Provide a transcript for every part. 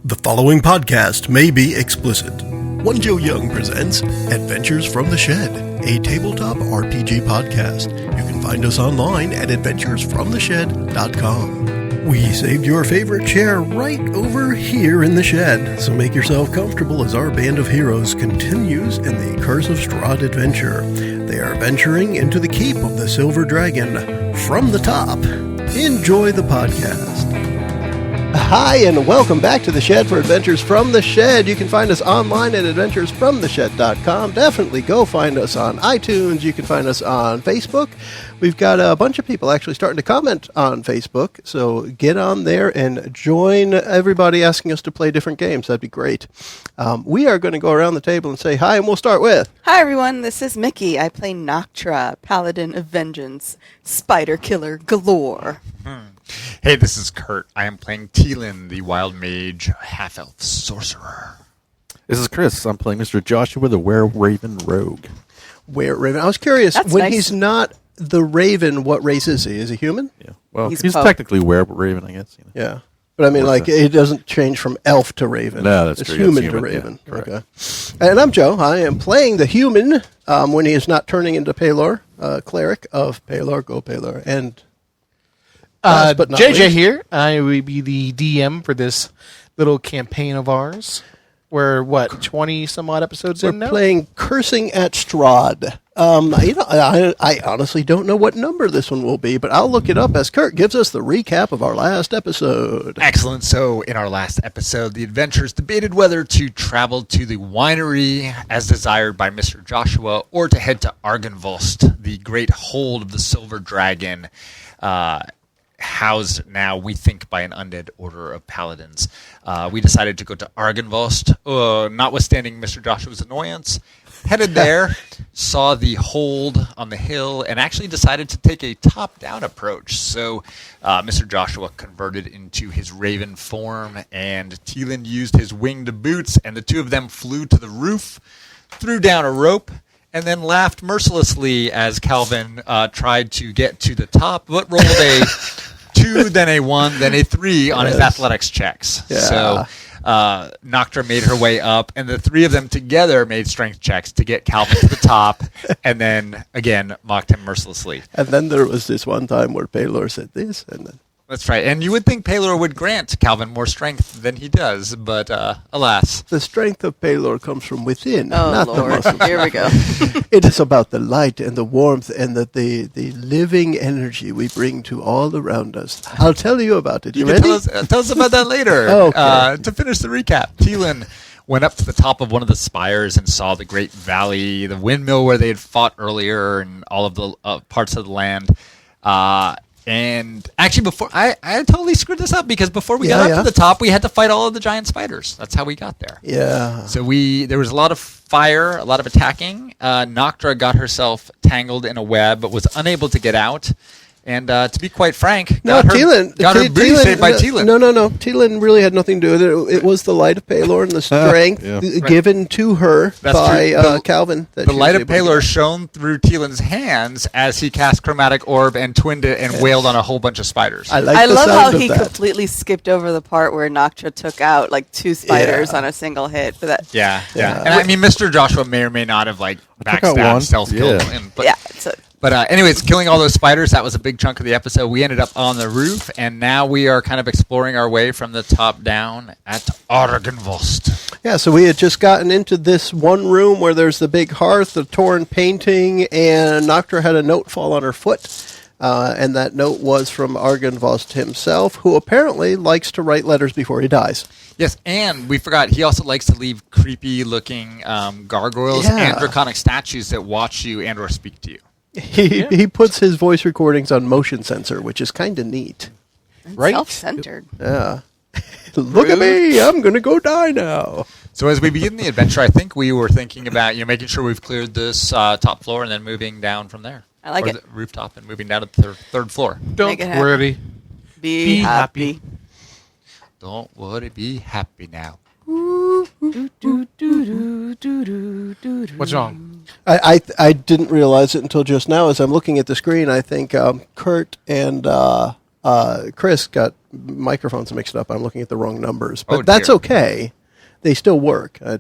The following podcast may be explicit. One Joe Young presents Adventures from the Shed, a tabletop RPG podcast. You can find us online at adventuresfromtheshed.com. We saved your favorite chair right over here in the shed, so make yourself comfortable as our band of heroes continues in the Curse of Strahd adventure. They are venturing into the keep of the Silver Dragon from the top. Enjoy the podcast. Hi, and welcome back to the Shed for Adventures from the Shed. You can find us online at adventuresfromtheshed.com. Definitely go find us on iTunes. You can find us on Facebook. We've got a bunch of people actually starting to comment on Facebook, so get on there and join everybody asking us to play different games. That'd be great. We are going to go around the table and say hi, and we'll start with... Hi, everyone. This is Mickie. I play Noctra, Paladin of Vengeance, Spider Killer galore. Hey, this is Kurt. I am playing Teelin, the Wild Mage, half-elf sorcerer. This is Chris. I'm playing Mr. Joshua, the Were-Raven Rogue. Were-Raven. I was curious, That's when nice. he's not the Raven, what race is he? Is he human? Yeah. Well, He's he's Poe. technically Were-Raven, I guess. You know. Yeah. But I mean, like, it doesn't change from elf to Raven. No, that's it's true. human It's to human, Raven. yeah, correct. Okay. And I'm Joe. I am playing the human when he is not turning into Palor, cleric of Palor, go Palor. And last but not JJ least- here. I will be the DM for this little campaign of ours. We're, 20 some odd episodes we're in now? playing Cursing at Strahd. I honestly don't know what number this one will be, but I'll look it up as Kurt gives us the recap of our last episode. Excellent. So, in our last episode, the adventurers debated whether to travel to the winery as desired by Mr. Joshua or to head to Argynvost, the great hold of the Silver Dragon, housed now, we think, by an undead order of paladins. We decided to go to Argynvost, notwithstanding Mr. Joshua's annoyance. Headed there, saw the hold on the hill, and actually decided to take a top-down approach. So Mr. Joshua converted into his raven form, and Teelin used his winged boots, and the two of them flew to the roof, threw down a rope, and then laughed mercilessly as Calvin tried to get to the top, but rolled a 2, then a 1, then a 3 on his athletics checks. Yeah. So Noctra made her way up, and the three of them together made strength checks to get Calvin to the top, and then, again, mocked him mercilessly. And then there was this one time where Palor said this, and then... That's right. And you would think Palor would grant Calvin more strength than he does, but alas. The strength of Palor comes from within, Oh, not the Lord. muscles. Here we go. It is about the light and the warmth and the living energy we bring to all around us. I'll tell you about it. You can ready? tell us about that later. Okay. To finish the recap, Teelin went up to the top of one of the spires and saw the great valley, the windmill where they had fought earlier, and all of the parts of the land. And actually, before I totally screwed this up because before we got up to the top, we had to fight all of the giant spiders. That's how we got there. Yeah. So there was a lot of fire, a lot of attacking. Noctra got herself tangled in a web, but was unable to get out. And to be quite frank, got her booty saved by Teelin. No. Teelin really had nothing to do with it. It was the light of Palor and the strength given to her That's by true. Calvin. That The she was light of able to Palor get. shone through Teelin's hands as he cast Chromatic Orb and twinned it and wailed on a whole bunch of spiders. I like I the love sound how of he that. completely skipped over the part where Noctra took out like 2 spiders Yeah. on a single hit. But that, Yeah. Yeah. And I mean, Mr. Joshua may or may not have took out backstabbed, one. stealth killed Yeah. him. But, yeah. It's a, anyways, killing all those spiders, that was a big chunk of the episode. We ended up on the roof, and now we are kind of exploring our way from the top down at Argynvost. Yeah, so we had just gotten into this one room where there's the big hearth, the torn painting, and Noctra had a note fall on her foot. And that note was from Argynvost himself, who apparently likes to write letters before he dies. Yes, and we forgot, he also likes to leave creepy-looking gargoyles and draconic statues that watch you and or speak to you. He puts his voice recordings on motion sensor, which is kind of neat. Right? self-centered. Yeah. Look at me. I'm going to go die now. So as we begin the adventure, I think we were thinking about making sure we've cleared this top floor and then moving down from there. I like it. The rooftop and moving down to the third floor. Don't Make it happen. worry. Be happy. Don't worry, be happy now. What's wrong? I didn't realize it until just now. As I'm looking at the screen, I think Kurt and Chris got microphones mixed up. I'm looking at the wrong numbers, but Oh, that's dear. okay. They still work. Yeah,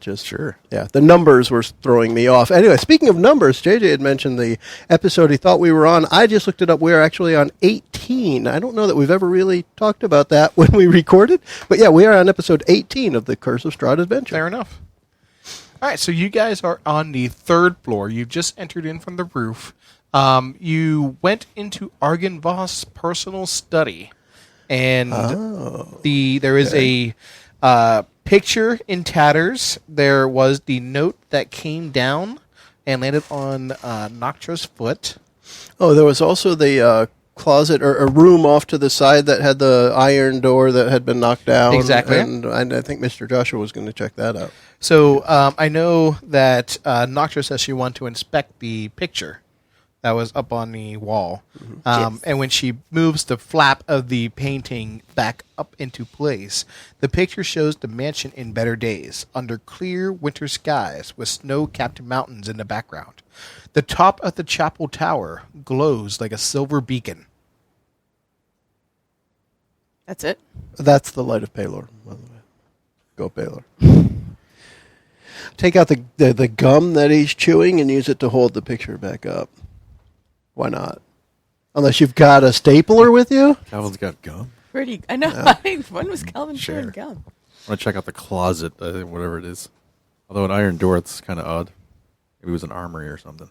the numbers were throwing me off. Anyway, speaking of numbers, JJ had mentioned the episode he thought we were on. I just looked it up. We are actually on 18. I don't know that we've ever really talked about that when we recorded, but yeah, we are on episode 18 of the Curse of Strahd adventure. Fair enough. All right, so you guys are on the 3rd floor. You've just entered in from the roof. You went into Argynvoth's personal study, and there is a picture in tatters. There was the note that came down and landed on Noctra's foot. Oh, there was also the closet or a room off to the side that had the iron door that had been knocked down. Exactly. And I think Mr. Joshua was going to check that out. So I know that Noctra says she wanted to inspect the picture that was up on the wall. Yes. And when she moves the flap of the painting back up into place, the picture shows the mansion in better days, under clear winter skies with snow-capped mountains in the background. The top of the chapel tower glows like a silver beacon. That's it. That's the light of Pelor, by the way. Go Pelor. Take out the gum that he's chewing and use it to hold the picture back up. Why not? Unless you've got a stapler with you? Calvin's got gum. Pretty. I know. When was Calvin chewing gum? I want to check out the closet, I think, whatever it is. Although an iron door, it's kind of odd. Maybe it was an armory or something.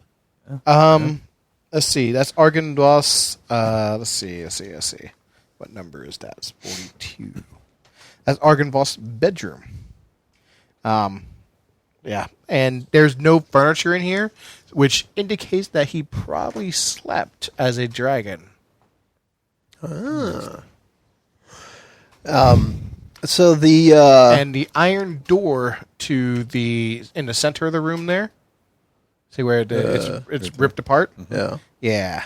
Let's see. That's Argynvoth's. Let's see. What number is that? It's 42. That's Argynvoth's bedroom. Yeah, and there's no furniture in here, which indicates that he probably slept as a dragon. So the And the iron door to in the center of the room there. See where it's ripped apart? yeah. Yeah.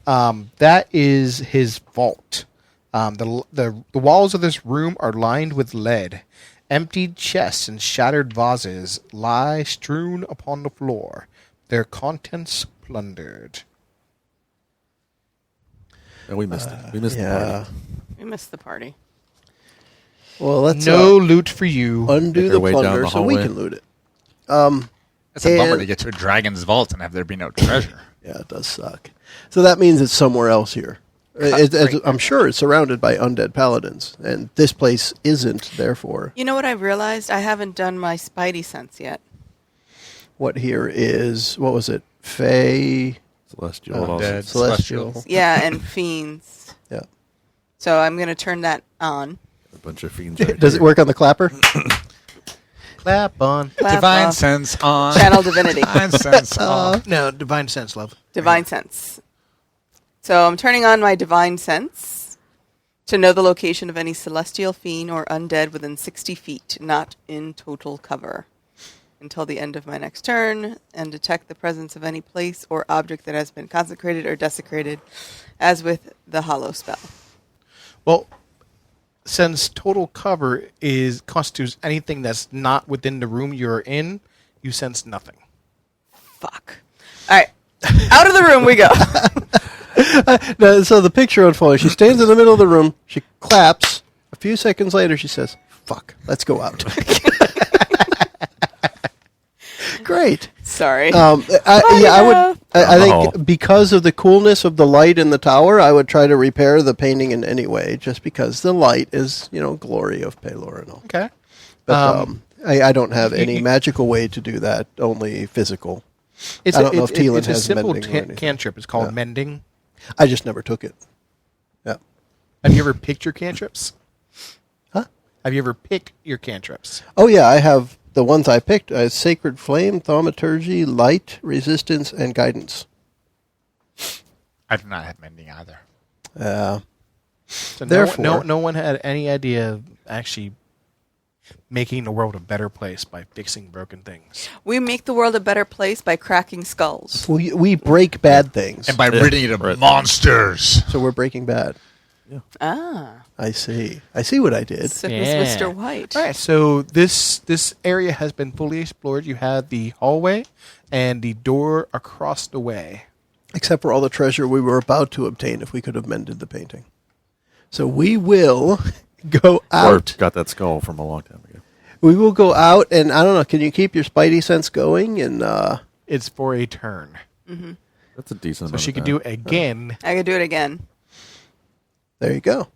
That is his vault. The walls of this room are lined with lead. Emptied chests and shattered vases lie strewn upon the floor, their contents plundered. And we missed it. We missed the Yeah. party. We missed the party. Well, let's No loot for you. undo Make the our way down plunder the so we hallway. can loot it. It's a bummer And- to get to a dragon's vault and have there be no treasure. Yeah, it does suck. So that means it's somewhere else here. I'm sure it's surrounded by undead paladins, and this place isn't, therefore. You know what I've realized? I haven't done my Spidey sense yet. What here is, what was it? Fey, Celestial. Undead. Celestial. Yeah, and fiends. Yeah. So I'm going to turn that on. A bunch of fiends. Right Does it here. work on the clapper? Clap on. Clap Divine off. sense on. Channel divinity. Divine sense on. No, divine sense, love. Divine sense. So I'm turning on my divine sense to know the location of any celestial fiend or undead within 60 feet, not in total cover, until the end of my next turn, and detect the presence of any place or object that has been consecrated or desecrated, as with the hollow spell. Well, since total cover constitutes anything that's not within the room you're in, you sense nothing. Fuck. All right. Out of the room we go. No, so the picture unfolds. She stands in the middle of the room. She claps. A few seconds later, she says, "Fuck, let's go out." Great. Sorry. I Oh. think because of the coolness of the light in the tower, I would try to repair the painting in any way, just because the light is, glory of Pelor and all. Okay. But I don't have any magical way to do that. Only physical. I don't know if Teelan it's a has simple mending or anything. cantrip. It's called Yeah. mending. I just never took it. Yeah. Have you ever picked your cantrips? Huh? Have you ever picked your cantrips? Oh yeah, I have the ones I picked: Sacred Flame, Thaumaturgy, Light, Resistance, and Guidance. I do not have mending either. So Therefore- no one had any idea of actually making the world a better place by fixing broken things. We make the world a better place by cracking skulls. We break bad things, And by ridding it of Right. monsters. so we're breaking bad. Ah. I see. I see what I did. So Yeah. was Mr. White. All right, so this area has been fully explored. You have the hallway and the door across the way. Except for all the treasure we were about to obtain if we could have mended the painting. So we will go Or out. got that skull from a long time ago. We will go out, and I don't know. Can you keep your spidey sense going? And It's for a turn. That's a decent. So amount she of can time. do it again. I could do it again. there you go.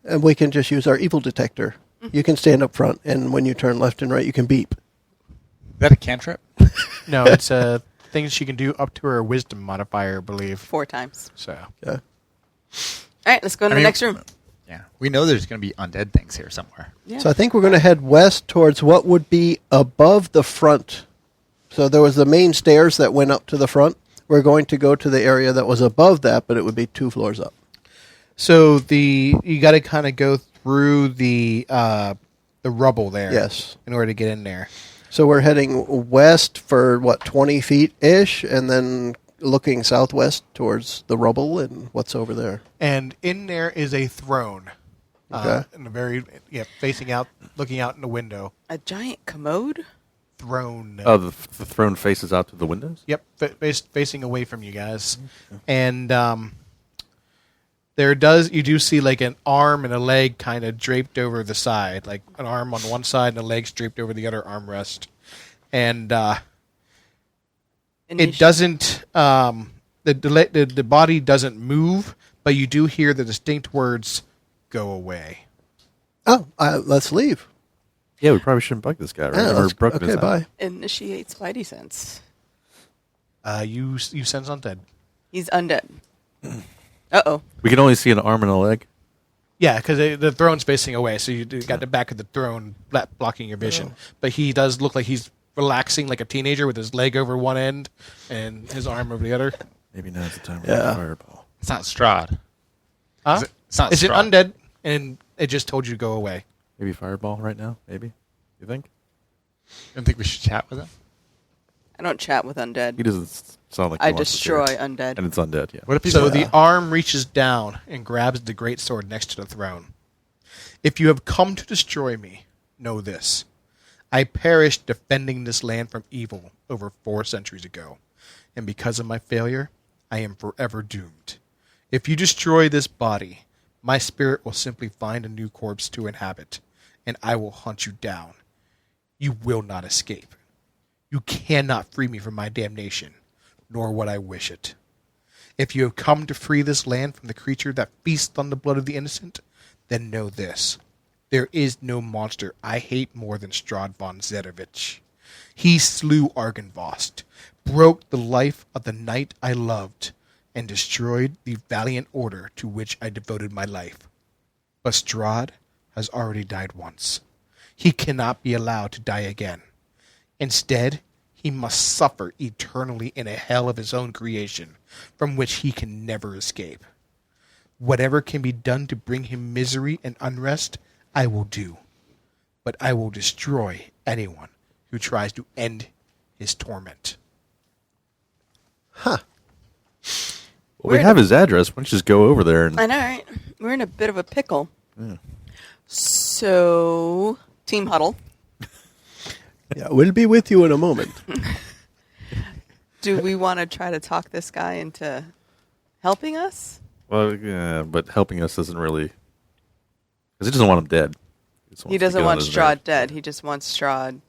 And we can just use our evil detector. You can stand up front, and when you turn left and right, you can beep. Is that a cantrip? No, it's a thing she can do up to her wisdom modifier, I believe. 4 times. So Yeah. All right, let's go in the next room. Yeah. We know there's going to be undead things here somewhere. Yeah. So I think we're going to head west towards what would be above the front. So there was the main stairs that went up to the front. We're going to go to the area that was above that, but it would be 2 floors up. So you got to kind of go through the rubble there, Yes. in order to get in there. So we're heading west for, 20 feet-ish, and then looking southwest towards the rubble and what's over there. And in there is a throne, Okay. in the very facing out, looking out in the window. A giant commode? Throne. Oh, the throne faces out to the windows. Yep, facing away from you guys, and you do see like an arm and a leg kind of draped over the side, like an arm on one side and a leg draped over the other armrest, and it doesn't. The body doesn't move, but you do hear the distinct words, "Go away." Oh, let's leave. Yeah, we probably shouldn't bug this guy, right? Yeah, Or broken his okay, eye. bye. Initiate Spidey sense. You sense undead. He's undead. Uh-oh. We can only see an arm and a leg. Yeah, because the throne's facing away, so you got the back of the throne blocking your vision. But he does look like he's relaxing like a teenager with his leg over one end and his arm over the other. Maybe now's the time for Yeah. a fireball. It's not Strahd. Huh? It's not It's an Strahd. undead, and it just told you to go away. Maybe fireball right now. Maybe. You think? You don't think we should chat with him? I don't chat with undead. He doesn't sound like. He I wants to destroy share. undead. And it's undead. Yeah. What if he's So the arm reaches down and grabs the great sword next to the throne. If you have come to destroy me, know this. I perished defending this land from evil over 4 centuries ago. And because of my failure, I am forever doomed. If you destroy this body, my spirit will simply find a new corpse to inhabit, and I will hunt you down. You will not escape. You cannot free me from my damnation, nor would I wish it. If you have come to free this land from the creature that feasts on the blood of the innocent, then know this. There is no monster I hate more than Strahd von Zedovich. He slew Argynvost, broke the life of the knight I loved, and destroyed the valiant order to which I devoted my life. But Strahd has already died once. He cannot be allowed to die again. Instead, he must suffer eternally in a hell of his own creation, from which he can never escape. Whatever can be done to bring him misery and unrest, I will do. But I will destroy anyone who tries to end his torment. Well, we have his address. Why don't you just go over there and I know, right? We're in a bit of a pickle. So, team huddle. Yeah, we'll be with you in a moment. Do we want to try to talk this guy into helping us? well, yeah, but helping us isn't really because he doesn't want him dead. just He wants to doesn't get on want his Strahd nerves. dead. He just wants Strahd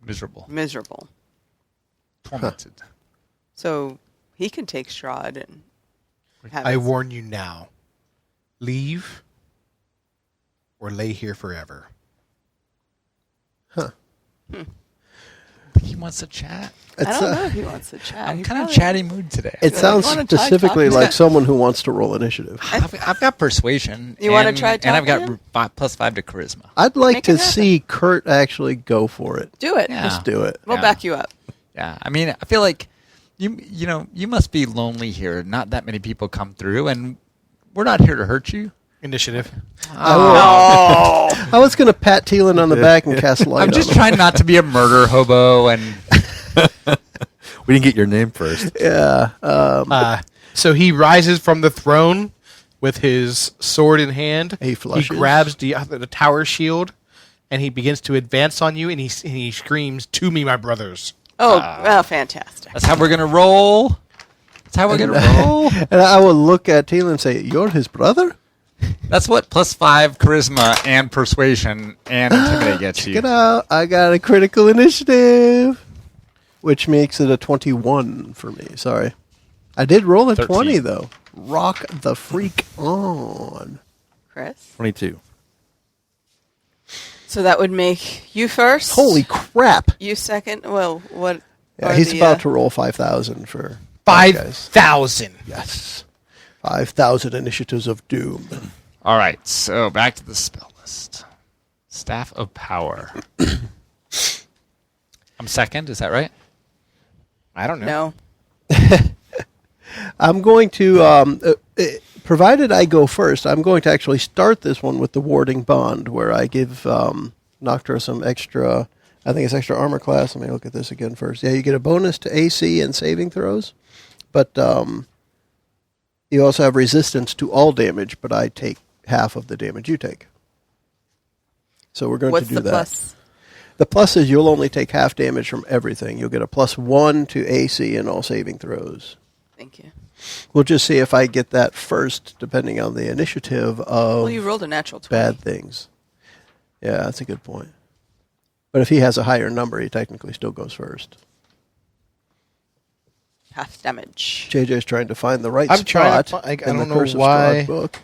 Miserable. miserable. Tormented. So, he can take Strahd and have I his- warn you now. Leave or lay here forever. He wants to chat. I It's, don't know if he wants to chat. I'm He kind of probably- chatty mood today. it You sounds wanna try specifically talking? like someone who wants to roll initiative. I've got persuasion. You wanna and- try And I've got talking? +5 to charisma. I'd like Make to it happen. see Kurt actually go for it. Do it. Yeah. Just do it. We'll Yeah. back you up. Yeah, I mean, I feel like you must be lonely here. Not that many people come through, and we're not here to hurt you. Initiative. Oh. I was going to pat Teelan on the back and cast light I'm on just him. trying not to be a murder hobo, and We didn't get your name first. Yeah. So he rises from the throne with his sword in hand. He flushes. grabs the tower shield, and he begins to advance on you. And he screams, "To me, my brothers!" Oh, fantastic. that's how we're gonna roll. That's how we're gonna roll. And I will look at Teelan and say, "You're his brother?" That's what +5 charisma and persuasion and intimidate gets you. Get out. I got a critical initiative, which makes it a 21 for me. Sorry. I did roll a 13. 20, though. Rock the freak on. Chris? 22. So that would make you first. Holy crap. You second. Well, what? Yeah, he's about to roll 5,000 for 5,000. Yes. 5,000 initiatives of doom. All right, so back to the spell list. Staff of Power. I'm second, is that right? I don't know. No. I'm going to, provided I go first, I'm going to actually start this one with the Warding Bond, where I give Noctra some extra, I think it's extra armor class. Let me look at this again first. Yeah, you get a bonus to AC and saving throws, but you also have resistance to all damage, but I take half of the damage you take. So we're going What's to do the that. plus? The plus is you'll only take half damage from everything. You'll get a +1 to AC and all saving throws. Thank you. We'll just see if I get that first, depending on the initiative of Well, you rolled a natural 20. bad things. Yeah, that's a good point. But if he has a higher number, he technically still goes first. Half damage. JJ's trying to find the right I'm trying spot to I in the don't know Curse of why. Strahd book.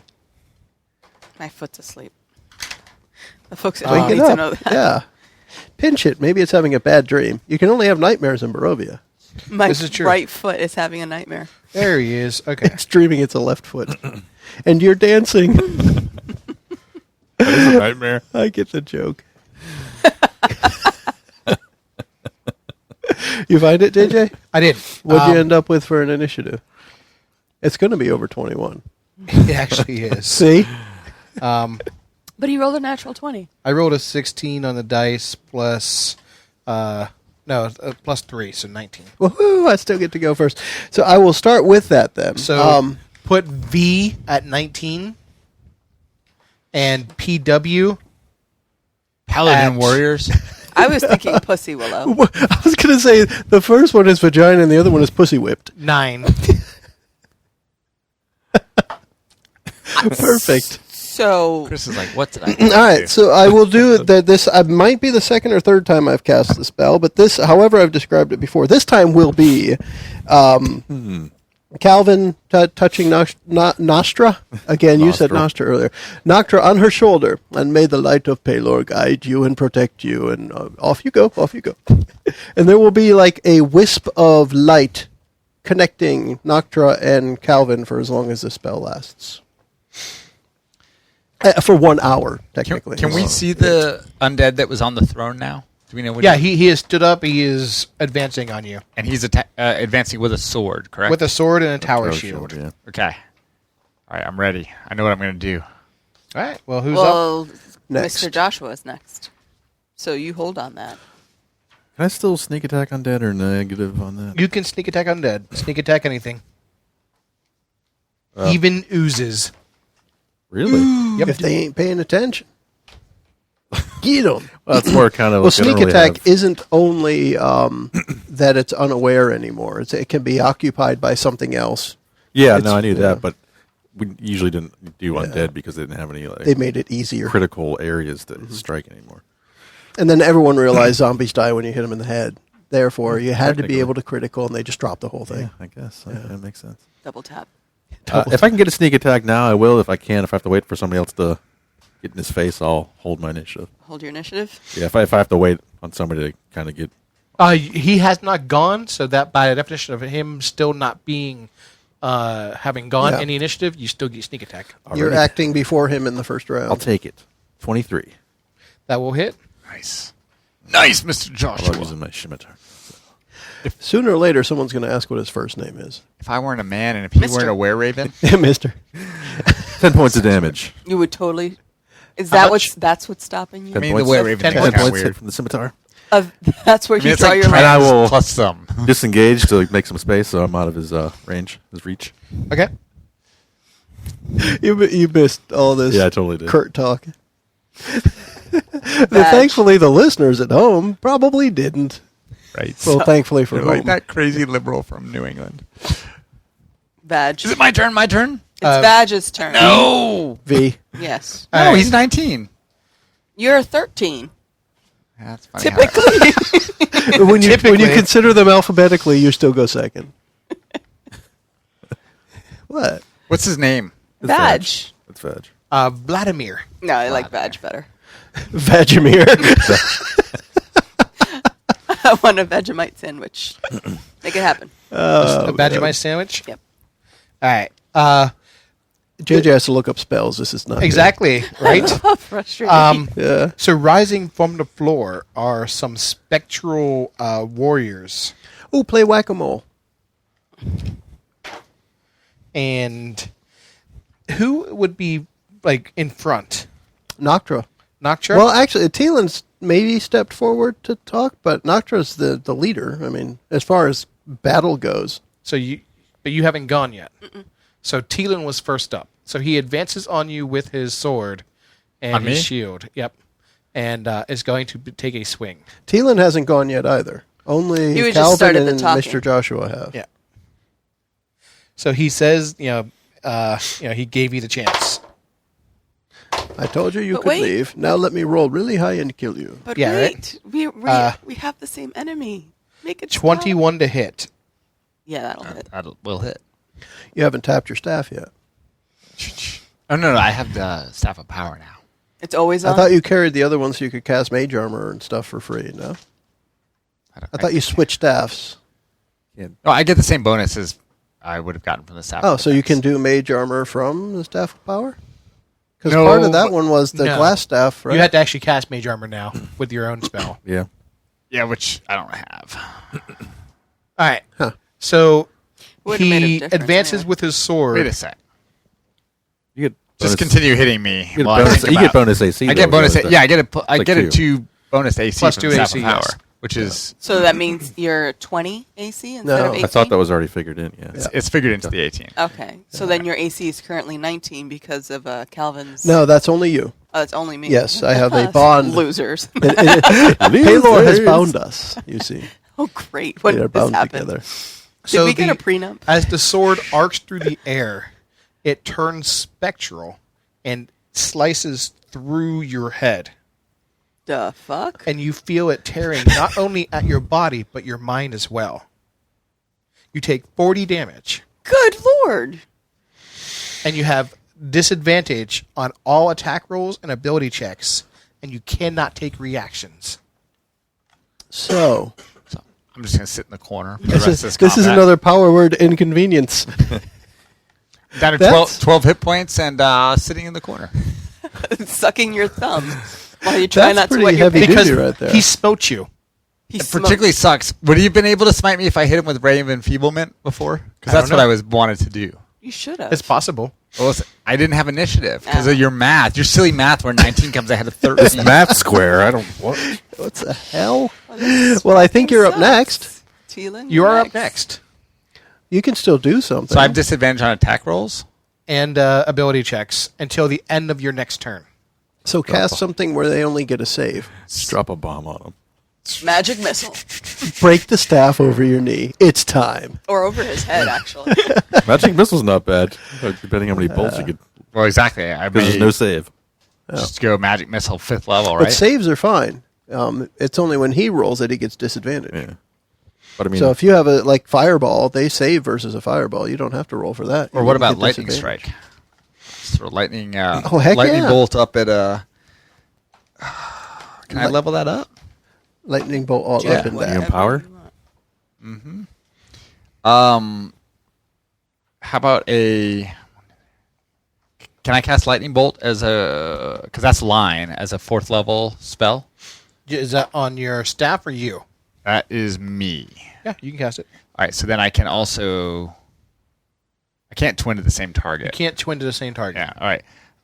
My foot's asleep. The folks at Wake home it need to up. know that. Yeah. Pinch it. Maybe it's having a bad dream. You can only have nightmares in Barovia. My This is true. right foot is having a nightmare. There he is. Okay. It's dreaming it's a left foot. And you're dancing. That is a nightmare. I get the joke. You find it, JJ? I did. What'd you end up with for an initiative? It's going to be over 21. It actually is. See? Um, But he rolled a natural 20. I rolled a 16 on the dice plus, plus 3, so 19. Woohoo! I still get to go first. So I will start with that then. So put V at 19 and PW. Paladin At- Warriors. I was thinking Pussy Willow. I was going to say the first one is vagina and the other one is pussy whipped. 9. Perfect. So, Chris is like, what did I All right, so I will do that. This might be the second or third time I've cast the spell, but this, however I've described it before, this time will be Calvin touching Nostra. Again, you said Nostra earlier. Noctra on her shoulder, and may the light of Pelor guide you and protect you, and off you go, off you go. And there will be like a wisp of light connecting Noctra and Calvin for as long as the spell lasts. For 1 hour, technically. Can we see the undead that was on the throne now? Do we know what? Yeah, he has stood up. He is advancing on you. And he's advancing with a sword, correct? With a sword and a tower shield. Yeah. Okay. All right, I'm ready. I know what I'm going to do. All right, well, who's up? well, Next. Mr. Joshua is next. So you hold on that. Can I still sneak attack on dead or negative on that? You can sneak attack undead. Sneak attack anything. Even oozes. Really? If they ain't paying attention. Get them. Well, that's more kind of. Well, like I don't sneak really attack have- isn't only that it's unaware anymore. It can be occupied by something else. Yeah, it's- no, I knew yeah. that, but we usually didn't do undead because they didn't have any They made it easier. critical areas to strike anymore. And then everyone realized zombies die when you hit them in the head. Therefore, you had to be Technically. able to critical, and they just dropped the whole Yeah, thing. I guess that makes sense. Double tap. If I can get a sneak attack now, I will. If I can, if I have to wait for somebody else to get in his face, I'll hold my initiative. Hold your initiative. Yeah, if I have to wait on somebody to kind of get. He has not gone, so that by definition of him still not being, having gone Yeah. any initiative, you still get sneak attack. You're Alrighty. acting before him in the first round. I'll take it. 23. That will hit. Nice. Nice, Mr. Although I'm Joshua. using my scimitar. Sooner or later, someone's going to ask what his first name is. If I weren't a man and if he Mr. weren't a were-raven, Mister. 10 points of damage. You would totally. Is How that much? that's what's stopping you? I mean, the points. were-raven 10 thing 10 is kind of points hit weird. from the scimitar. That's where I mean, you it's draw like your And I line. will- plus some. Disengage to make some space so I'm out of his range, his reach. Okay. You missed all this Yeah, I totally did. curt talk. Thankfully, the listeners at home probably didn't. Right. Well, thankfully for You're whom? like that crazy liberal from New England. Badge. Is it my turn? My turn? Badge's turn. No! V. Yes. No, Alright. he's 19. You're 13. That's funny. Typically. When you Typically. consider them alphabetically, you still go second. What? What's his name? Badge. It's veg. Vladimir. No, I like Badge better. Vagimir. I want a Vegemite sandwich. Make it happen. A Vegemite sandwich? Yep. All right. JJ has to look up spells. This is not Exactly, right? How frustrating. Yeah. So rising from the floor are some spectral warriors. Oh, play whack-a-mole. And who would be like in front? Noctra. Noctra? Well, actually, Teelan's maybe stepped forward to talk, but Noctra's the leader. I mean, as far as battle goes. But you haven't gone yet. So Teelan was first up. So he advances on you with his sword and On his me? shield. Yep. And is going to take a swing. Teelan hasn't gone yet either. Only He was just Calvin started the and talking. Mr. Joshua have. Yeah. So he says, he gave you the chance. I told you But could wait. leave. Now let me roll really high and kill you. But Yeah, wait, right? we have the same enemy. Make it 21 to hit. Yeah, that'll hit. That will hit. You haven't tapped your staff yet. Oh, no, I have the Staff of Power now. It's always on. I thought you carried the other one so you could cast mage armor and stuff for free, no? I thought you switched staffs. No, I get the same bonuses I would have gotten from the Staff Oh, of so you Defense. can do mage armor from the Staff of Power? Because No, part of that but- one was the No. glass staff, right? You had to actually cast Mage Armor now with your own spell. Yeah. Yeah, which I don't have. All right. Huh. So Would've made a he difference advances anyway. with his sword. Wait a sec. You get Just bonus- continue hitting me. You get, while I bonus, think you get about- bonus AC. I get though, bonus. so Yeah, I get I like get a two. 2 bonus AC Plus from 2 the Staff AC, of Power, yes. which is So that means you're 20 AC instead No. of 18? I thought that was already figured in. Yeah. it's figured into the 18. Okay. So then your AC is currently 19 because of Calvin's... No, that's only you. Oh, it's only me. Yes, I have a bond. Losers. Paylor has bound us, you see. Oh, great. When We are did this bound happen? together. Did we get a prenup? As the sword arcs through the air, it turns spectral and slices through your head. The fuck? And you feel it tearing not only at your body, but your mind as well. You take 40 damage, Good lord. and you have disadvantage on all attack rolls and ability checks, and you cannot take reactions. So, So I'm just gonna sit in the corner. For the this rest is, of this is another power word, inconvenience. down to that's- 12 hit points and sitting in the corner. Sucking your thumb while you try That's not to pretty wet your heavy pants. duty. Because right there. he smote you. He It smoked. particularly sucks. Would he have been able to smite me if I hit him with Ray of Enfeeblement before? Because I that's don't what know. I was wanted to do. You should have. It's possible. Well, I didn't have initiative because Ah. of your math. Your silly math where 19 comes ahead of 13. This math square. I don't. What? What the hell? Well, I think you're up next. Teelan, You are up next. You can still do something. So I have disadvantage on attack rolls? And ability checks until the end of your next turn. So cast something where they only get a save. Just drop a bomb on him. Magic missile. Break the staff over your knee. It's time. Or over his head, actually. Magic missile's not bad, depending how many bolts you could. Well, exactly. I Because there's may no save. just go magic missile 5th level, But right? saves are fine. It's only when he rolls that he gets disadvantage. Yeah. But I mean, So if you have a like fireball, they save versus a fireball. You don't have to roll for that. Or You what get about lightning disadvantage. strike? Throw lightning, Oh, heck lightning yeah. bolt up at a. Can I level that up? Lightning bolt all Yeah. up and Lightning down. power? How about a? Can I cast lightning bolt as a? Because that's line as a 4th level spell. Is that on your staff or you? That is me. Yeah, you can cast it. All right, so then I can also. I can't twin to the same target. You can't twin to the same target. Yeah. All right.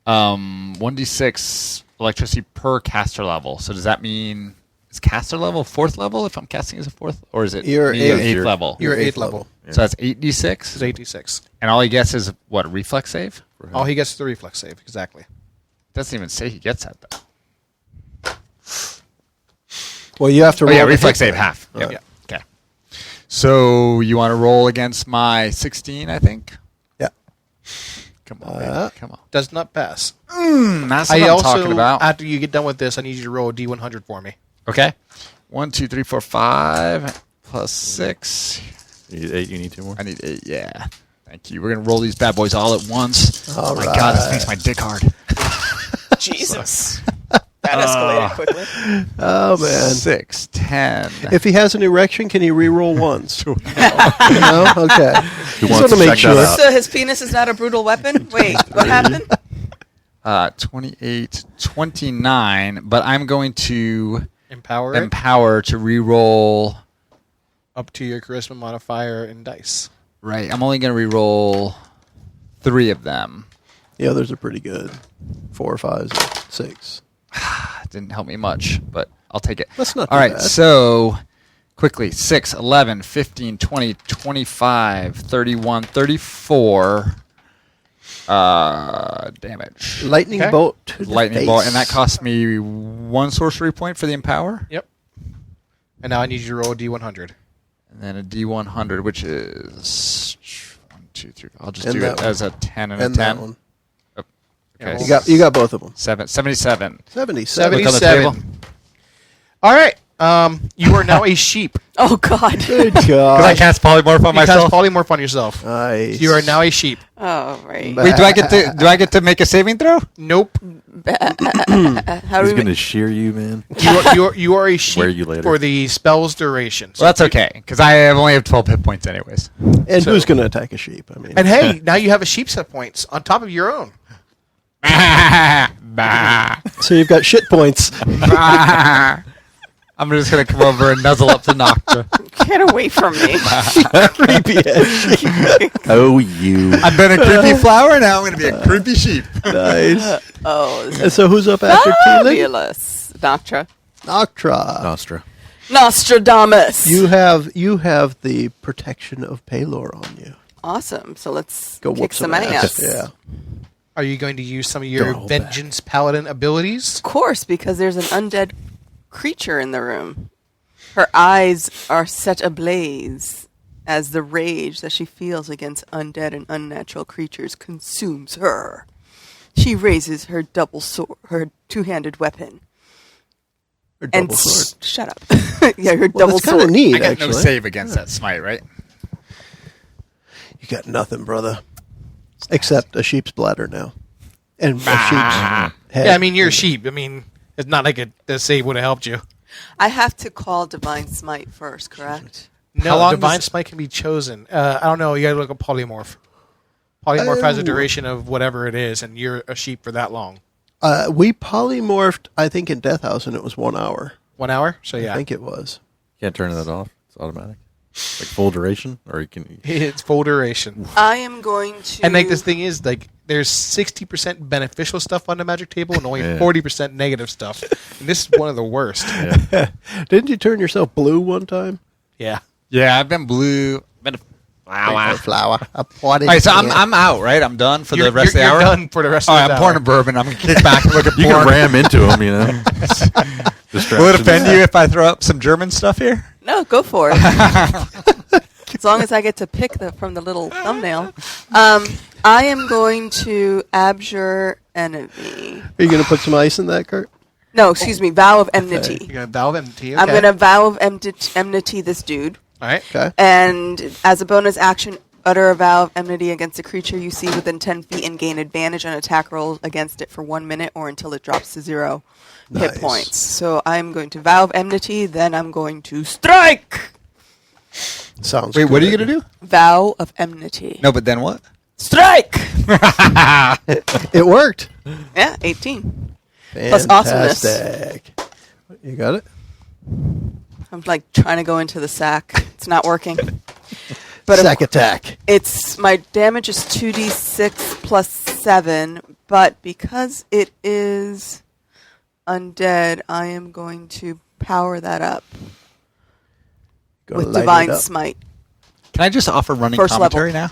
1d6 electricity per caster level. So does that mean is caster level 4th level if I'm casting as a 4th, or is it You're me eighth. at 8th You're- level? You're Eighth 8th level. So that's It's 8d6, 86. and all he gets is what, reflex save? All he gets is the reflex save. Exactly. Doesn't even say he gets that though. Well, you have to Oh roll. yeah, the reflex hit save point. half. Yep. Yeah. Okay. So you want to roll against my 16, I think. Yeah. Come on, baby. Come on. Does not pass. That's what I'm talking about. After you get done with this, I need you to roll a D100 for me. Okay. 1, 2, 3, 4, 5 plus 6. You need 8. You need 2 more. I need 8. Yeah. Thank you. We're gonna roll these bad boys all at once. All oh my right. god, this makes my dick hard. Jesus. That escalated quickly. Oh man. 6, 10. If he has an erection, can he re-roll once? No? Okay. Who Just wants want to to make check sure. that out? So his penis is not a brutal weapon? Wait, what happened? 28, 29. But I'm going to Empower to re-roll. up to your charisma modifier and dice. Right. I'm only gonna re-roll 3 of them. The others are pretty good. 4, 5, 6. Didn't help me much, but I'll take it. That's not all too right. bad. So quickly, 6, 11, 15, 20, 25, 31, 34 damage. Lightning Okay. bolt to the Lightning bolt, face. and that costs me 1 sorcery point for the Empower, Yep. And now I need you to roll a D100. and then a D100, which is 1, 2, 3. I'll just And do that it as a 10 and, and a that 10. one. Okay. You got both of them. 77. 77. Look on the 77. table. All right. You are now a sheep. Oh, God. Good Because I God. cast polymorph on You cast myself. polymorph on yourself. Nice. You are now a sheep. Oh, right. Wait, do I get to make a saving throw? Nope. How He's do going we... to shear you, man. You are a sheep Wear you later. for the spell's duration. Well, that's okay, because I only have 12 hit points anyways. And So- who's going to attack a sheep? I mean, And hey, now you have a sheep's hit points on top of your own. Bah. so you've got shit points. Bah. I'm just going to come over and nuzzle up to Nocta. Get away from me. Creepy ass sheep. Oh, you. I've been a creepy flower, now I'm going to be a creepy sheep. Nice. Oh, this And is so who's up after Teeling? fabulous. Noctra. Noctra. Nostra. Nostradamus. You have the protection of Palor on you. Awesome. So let's Go kick whoop some ass. ass. Yeah. Are you going to use some of your Go Vengeance Paladin abilities? Of course, because there's an undead creature in the room. Her eyes are set ablaze as the rage that she feels against undead and unnatural creatures consumes her. She raises her double sword, her two-handed weapon, Or and double sword. shut up. Yeah, her Well, double that's kind of sword. neat, I got actually. no save against that smite, right? You got nothing, brother. Except a sheep's bladder now. And a sheep's head. Yeah, I mean, you're a sheep. I mean, it's not like the save would have helped you. I have to call Divine Smite first, correct? How No, long Divine does- Smite can be chosen. I don't know. You got to look at Polymorph. Polymorph has a duration of whatever it is, and you're a sheep for that long. We polymorphed, I think, in Death House, and it was 1 hour. 1 hour? So, yeah. I think it was. Can't turn that off. It's automatic. Like full duration, or you can. It's full duration. I am going to... And like this thing is like there's 60% beneficial stuff on the magic table and only Yeah. 40% negative stuff. And this is one of the worst. Yeah. Didn't you turn yourself blue one time? Yeah. Yeah, I've been blue. Been a A flower. A potted All right, so plant. I'm out, right? I'm done for You're, the rest of the you're hour? done for the rest All of right, the I'm hour. pouring a bourbon. I'm going to kick back and look at You porn. can ram into him, you know. Will it offend you if I throw up some German stuff here? No, go for it. As long as I get to pick from the little thumbnail. I am going to abjure enemy. Are you going to put some ice in that, Kurt? No, excuse me, vow of enmity. You're going to valve empty. Okay. I'm going to vow of enmity this dude. All right. Okay. And as a bonus action, utter a vow of enmity against a creature you see within 10 feet and gain advantage on attack rolls against it for 1 minute or until it drops to 0 hit Nice. points. So I'm going to vow of enmity, then I'm going to strike! Sounds Wait, good. what are you going to do? Vow of enmity. No, but then what? Strike! It worked. Yeah, 18. Plus awesomeness. Fantastic. You got it? I'm like trying to go into the sack. It's not working. But Sack attack. it's my damage is 2d6 plus 7, but because it is undead, I am going to power that up Go with light it Divine up. Smite. Can I just offer running First commentary now?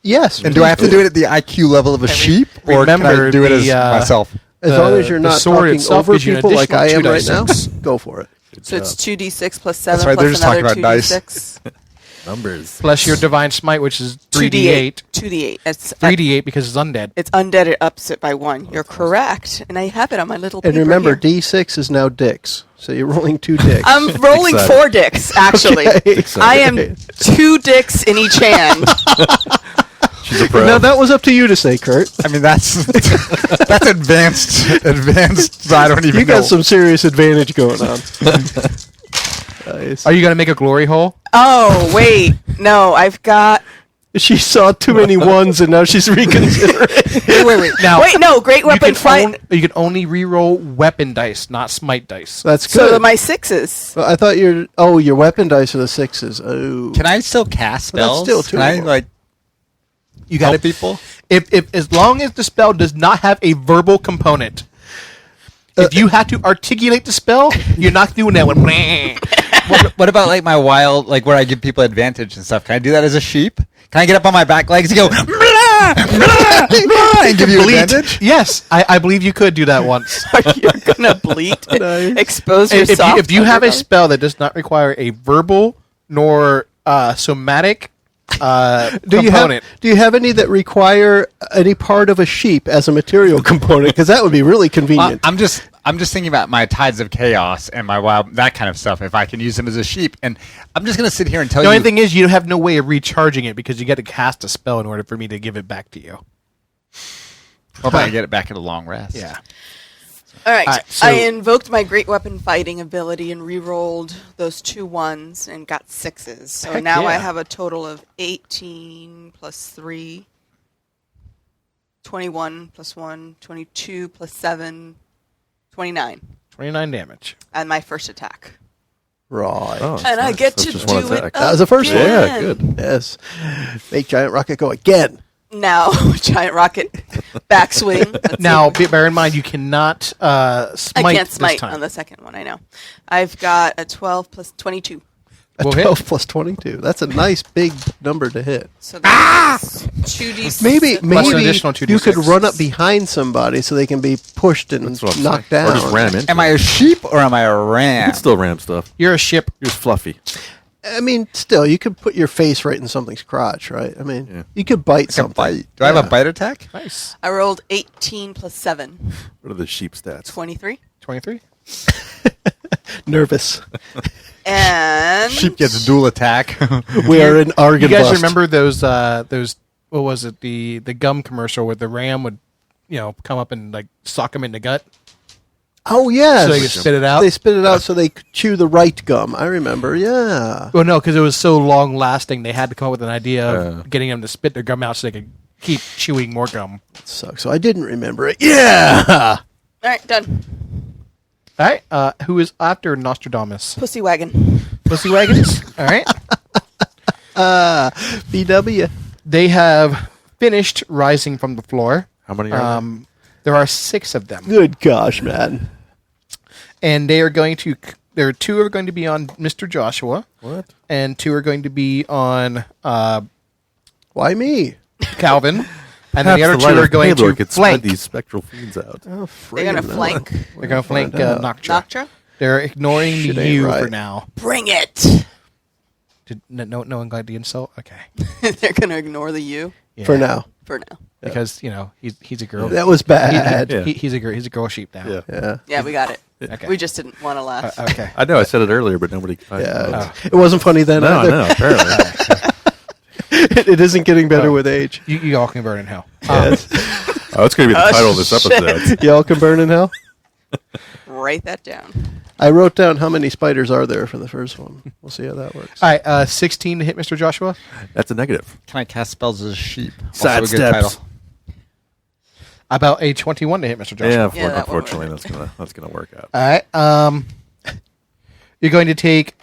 Yes. And do I have to do it at the IQ level of a sheep? Or can I remember do it as the, myself? As long as you're the not sword talking itself over gives you an people like I am additional right 2d6. now, go for it. So it's 2d6 plus 7 That's right, they're plus just talking another about dice. 2d6. Numbers. plus your divine smite, which is 3d8. 2d8. It's 3d8 because it's undead. It's undead. It ups it by 1. You're correct, and I have it on my little. And paper remember, here. D6 is now dicks. So you're rolling 2 dicks. I'm rolling Excited. 4 dicks. Actually, Okay. I am 2 dicks in each hand. She's a pro. Now that was up to you to say, Kurt. I mean, that's advanced. I don't even You know. got some serious advantage going on. Nice. Are you going to make a glory hole? Oh wait, no, I've got. She saw too many ones, and now she's reconsidering. Wait. Now, Wait, no, great weapon fight. you can only re-roll weapon dice, not smite dice. That's So good. my 6s. Well, I thought your weapon dice are the 6s. Oh, Can I still cast Well, that's spells? still two Can I more. like You help got to people? If as long as the spell does not have a verbal component. If you have to articulate the spell, you're not doing that one. What about like my wild, like where I give people advantage and stuff? Can I do that as a sheep? Can I get up on my back legs and go blah, blah, blah, and give you advantage? Yes, I believe you could do that once. You're gonna bleat. Nice. Expose your If you have a spell that does not require a verbal nor somatic component, do you have any that require any part of a sheep as a material component? Because that would be really convenient. I'm just thinking about my tides of chaos and my wild, that kind of stuff. If I can use them as a sheep, and I'm just going to sit here and tell the you. only thing is you have no way of recharging it because you got to cast a spell in order for me to give it back to you. Or if I get it back at a long rest. Yeah. All right. Alright, so- I invoked my great weapon fighting ability and re-rolled those 2 1s and got 6s. So Heck now I yeah. have a total of 18 plus 3, 21 plus 1, 22 plus 7, 29. 29 damage. And my first attack. Right. Oh, And I nice. get That's to just one do it. attack. That was the first one. again. Yeah, good. Yes. Make Giant Rocket go again. Now, giant rocket backswing. Let's Now, see. bear in mind, you cannot smite I can't this smite time. on the second one, I know. I've got a 12 plus 22. A Will hit. 12 plus 22. That's a nice big number to hit. So that's 2d6. Maybe Plus an additional 2d6. you could run up behind somebody so they can be pushed and That's what I'm knocked saying. down. Or just ram into Am I a sheep or am I a You ram? can still ram stuff. You're a ship. You're just fluffy. I mean, still, you could put your face right in something's crotch, right? I mean, Yeah. you could bite Like a something. bite. Do I have Yeah. a bite attack? Nice. I rolled 18 plus 7, What are the sheep stats? 23. 23. Nervous. And Sheep gets a dual attack. We are in Argon You guys Bust. remember those what was it, the gum commercial where the ram would, come up and like sock him in the gut Oh, yes. so they could spit it out? They spit it out so they could chew the right gum. I remember, yeah. Well, no, because it was so long lasting, they had to come up with an idea of Yeah. getting them to spit their gum out so they could keep chewing more gum. It sucks. So I didn't remember it. Yeah! all right, done. All right, who is after Nostradamus? Pussy wagon. Pussy Wagons. All right. BW. They have finished rising from the floor. How many are there? There are 6 of them. Good gosh, man. And they are going to. There are 2 are going to be on Mr. Joshua, What? and 2 are going to be on Why me? Calvin, and then the Perhaps other 2 light are of going Halo to could flank. spread these spectral fiends out. Oh, They're going to friggin' flank. They're going to flank find out. Noctra. Noctra? They're ignoring Shit the ain't U right. for now. Bring it. No one got the insult. Okay, They're going to ignore the U Yeah. For now. for now. because he's a girl. That was bad. Yeah. He's a girl. He's a girl sheep now. Yeah. Yeah. Yeah, we got it. Okay. We just didn't want to laugh. Okay. I know I said it earlier, but nobody. Yeah. It wasn't funny then No, either. no, apparently. It isn't getting better with age. You all can burn in hell. Yes. Oh, it's going to be the Oh, title of this shit. episode. Y'all can burn in hell? Write that down. I wrote down how many spiders are there for the first one. We'll see how that works. All right, 16 to hit Mr. Joshua. That's a negative. Can I cast spells as a sheep? Side Also a good steps. title. About a 21 to hit Mr. Joshua. Yeah, Yeah, that won't unfortunately, work. that's gonna work out. All right. You're going to take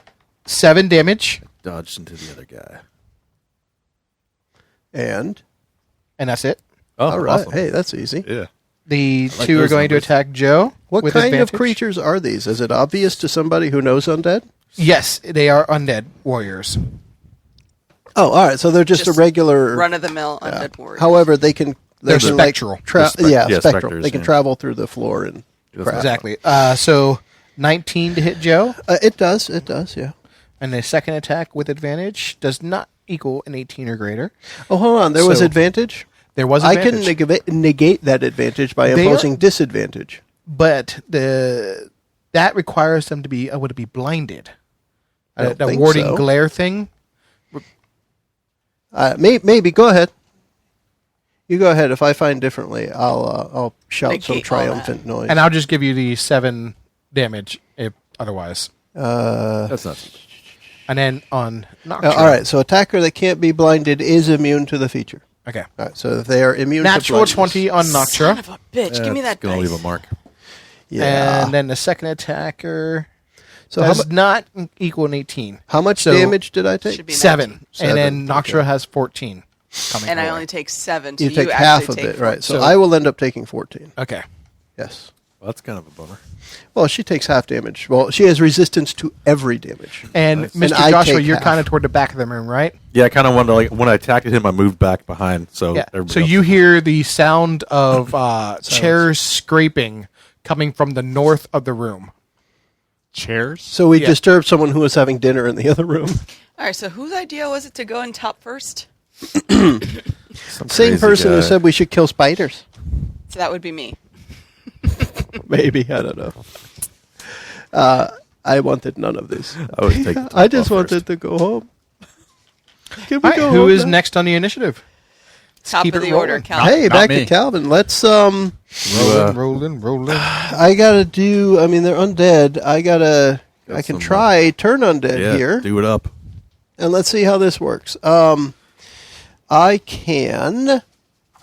7 damage, Dodged into the other guy. And, and that's it. Oh, all right. awesome. Hey, that's easy. Yeah. The Like 2 are those going to numbers. attack Joe. What with kind advantage. of creatures are these? Is it obvious to somebody who knows undead? Yes, they are undead warriors. Oh, all right. So they're just a regular Run of the mill yeah. undead warrior. However, they can. They're can, spectral. Like, They're yeah, yeah, spectral. specters, They can yeah. travel through the floor and That's crap. Exactly. So 19 to hit Joe. It does. It does. Yeah. And the second attack with advantage does not equal an 18 or greater. Oh, hold on. There was So- advantage? There was I advantage. can negate that advantage by They imposing disadvantage. But that requires them to be blinded. I don't The think warding so. glare thing. Maybe. Go ahead. You go ahead. If I find differently, I'll shout some Negate all triumphant noise. And I'll just give you the 7 damage if otherwise. That's not. And then on Nocturne. all right. So attacker that can't be blinded is immune to the feature. Okay. All right. So if they are immune Natural to blindness. 20 on Son Nocturne. of a bitch. Give me that Gonna dice. leave a mark. Yeah. And then the second attacker so how, does not equal an 18. how much so- damage did I take? Should be 7. Seven, And then Nocturne okay. has 14 coming And I her only way. take 7. So You take actually half of take it, 4. right? So So- I will end up taking 14. Okay. Yes. Well, that's kind of a bummer. Well, she takes half damage. Well, she has resistance to every damage. And Nice. Mr. And I Joshua, take you're half. kind of toward the back of the room, right? Yeah, I kind of wanted to, like, when I attacked him, I moved back behind. So Yeah. everybody So else- you hear the sound of chairs scraping coming from the north of the room. Chairs? So we Yeah. disturbed someone who was having dinner in the other room. All right. So whose idea was it to go in top first? Some Same crazy person who guy. said we should kill spiders. So that would be me. Maybe, I don't know. I wanted none of this. I would take the top I just off wanted first. to go home. Can we All right, go who home is now? next on the initiative? Top keep of it the order. rolling. Count. Hey, Not back me. to Calvin. Let's Rolling. I gotta do. I mean, they're undead. I Got can some, try turn undead Yeah, here, do it up. and let's see how this works. I can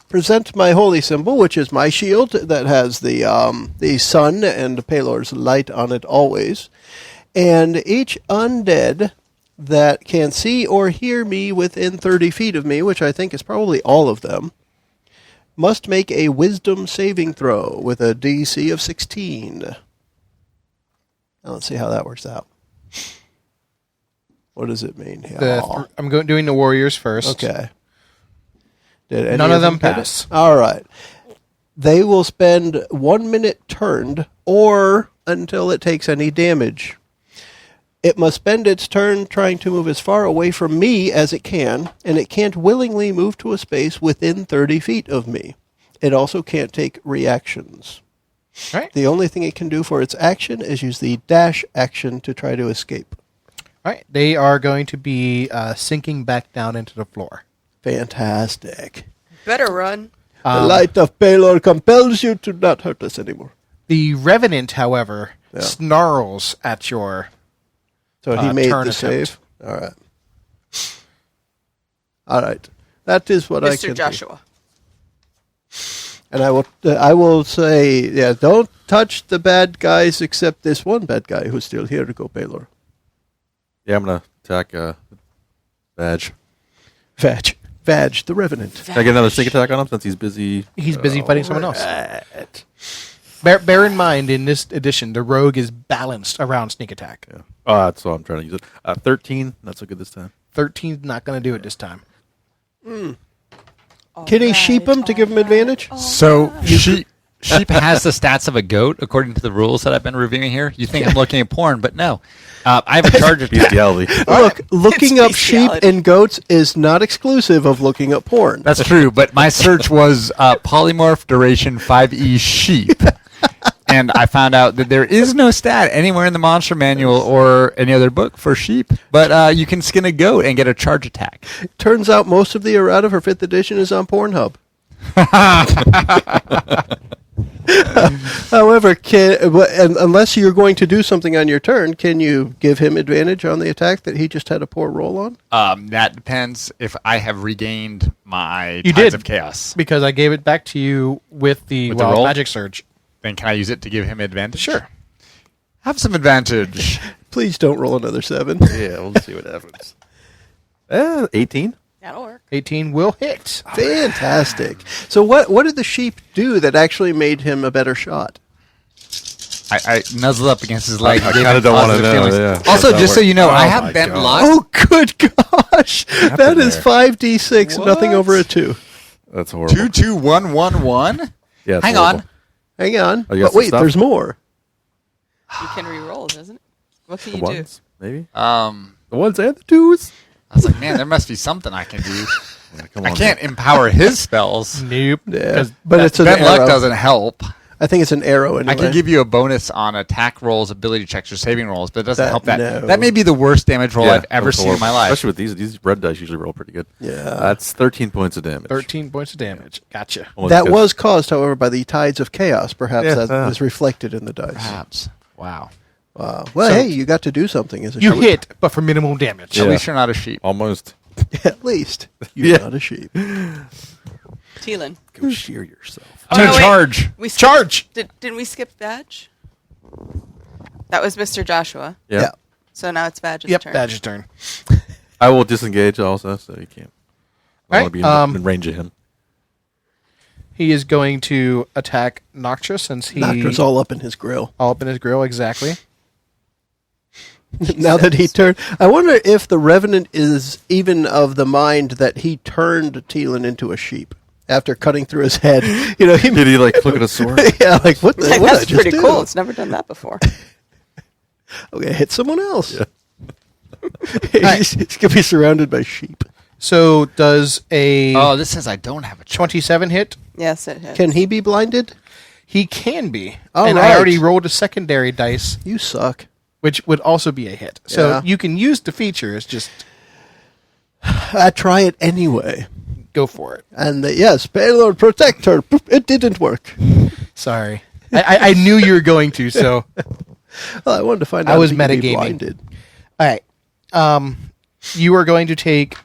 present my holy symbol, which is my shield that has the sun and Pelor's light on it always, and each undead that can see or hear me within 30 feet of me, which I think is probably all of them, must make a wisdom saving throw with a DC of 16. Now let's see how that works out. What does it mean? I'm doing the warriors first. Okay. Did any None of them get it? pass. All right. They will spend 1 minute turned or until it takes any damage. It must spend its turn trying to move as far away from me as it can, and it can't willingly move to a space within 30 feet of me. It also can't take reactions. Right. The only thing it can do for its action is use the dash action to try to escape. All right. They are going to be sinking back down into the floor. Fantastic. Better run. The light of Pelor compels you to not hurt us anymore. The Revenant, however, Yeah. snarls at your... So he made turn the attempt. save. All right. All right. That is what I Mr. can Joshua. do. And I will say, yeah, don't touch the bad guys except this one bad guy who's still here to go Pelor. Yeah, I'm gonna attack Badge. Vag, the Revenant. Can I get another sneak attack on him since he's busy? He's busy fighting someone else. Right. Bear in mind, in this edition, the rogue is balanced around sneak attack. Yeah. Oh, that's what I'm trying to use it. 13. Not so good this time. 13's not going to do it this time. Can he sheep him to give him advantage? So sheep has the stats of a goat, according to the rules that I've been reviewing here. You think I'm looking at porn, but no. I have a charge attack. Bestiality. Look, looking It's up sheep bestiality. and goats is not exclusive of looking up porn. That's true, but my search was polymorph duration 5e sheep. And I found out that there is no stat anywhere in the monster manual or any other book for sheep, but you can skin a goat and get a charge attack. Turns out most of the errata for 5th edition is on Pornhub. However, unless you're going to do something on your turn, can you give him advantage on the attack that he just had a poor roll on? That depends if I have regained my You Tides did. of Chaos. Because I gave it back to you with the With the Wild roll? Magic Surge. Then can I use it to give him advantage? Sure. Have some advantage. Please don't roll another 7. Yeah, we'll see what happens. 18. That'll work. 18 will hit. Fantastic. So what did the sheep do that actually made him a better shot? I nuzzle up against his leg. I gave kinda him don't wanna positive know, feelings. yeah. Also, How's just that so you know, work? I Oh have my bent God. luck. Oh, good gosh. That happened is there? 5d6, nothing What? over a 2. That's horrible. 22111. Yeah, it's Hang horrible. on. Hang on. Oh, you got But some wait, stuff? there's more. You can re-roll, doesn't it? What can The you do? ones, maybe? Well, The ones and the twos. I was like, man, there must be something I can do. Yeah, come I on, can't empower his spells. Nope. Yeah. But it's an Ben arrow. Luck doesn't help. I think it's an arrow anyway. I can give you a bonus on attack rolls, ability checks, or saving rolls, but it doesn't help that. No. That may be the worst damage roll I've ever that's seen in my horrible. life. Especially with these red dice usually roll pretty good. Yeah. That's 13 points of damage. 13 points of damage. Gotcha. Only That because- was caused, however, by the tides of chaos. Perhaps Yeah. that was reflected in the dice. Perhaps. Wow. Wow. Well, So- hey, you got to do something as a You sheep. hit, but for minimal damage. At Yeah. least you're not a sheep. almost. At least you're Yeah. not a sheep. Teelan. Go shear yourself. I'm going to wait. charge. We skipped- Charge! Didn't we skip Badge? That was Mr. Joshua. Yeah. So now it's Badge's Yep, turn. Badge's turn. I will disengage also, so you can't. I want to be in range of him. He is going to attack Noctra since he... Noctra's all up in his grill. all up in his grill, exactly. Now that he turned, I wonder if the Revenant is even of the mind that he turned Teelan into a sheep after cutting through his head. You know, Did he like flick at a sword? yeah, like what? The, Like, what that's did I just pretty do? cool. It's never done that before. Okay, hit someone else. Yeah. He's gonna be surrounded by sheep. So does a Oh, this says I don't have a charge. 27 hit? Yes, it hits. Can he be blinded? He can be. All and right. I already rolled a secondary dice, You suck. which would also be a hit. So Yeah. you can use the features, just I try it anyway. go for it. And yes, payload protector. It didn't work. Sorry. I knew you were going to, so... Well, I wanted to find I out was if he could be metagaming. blinded. All right. You are going to take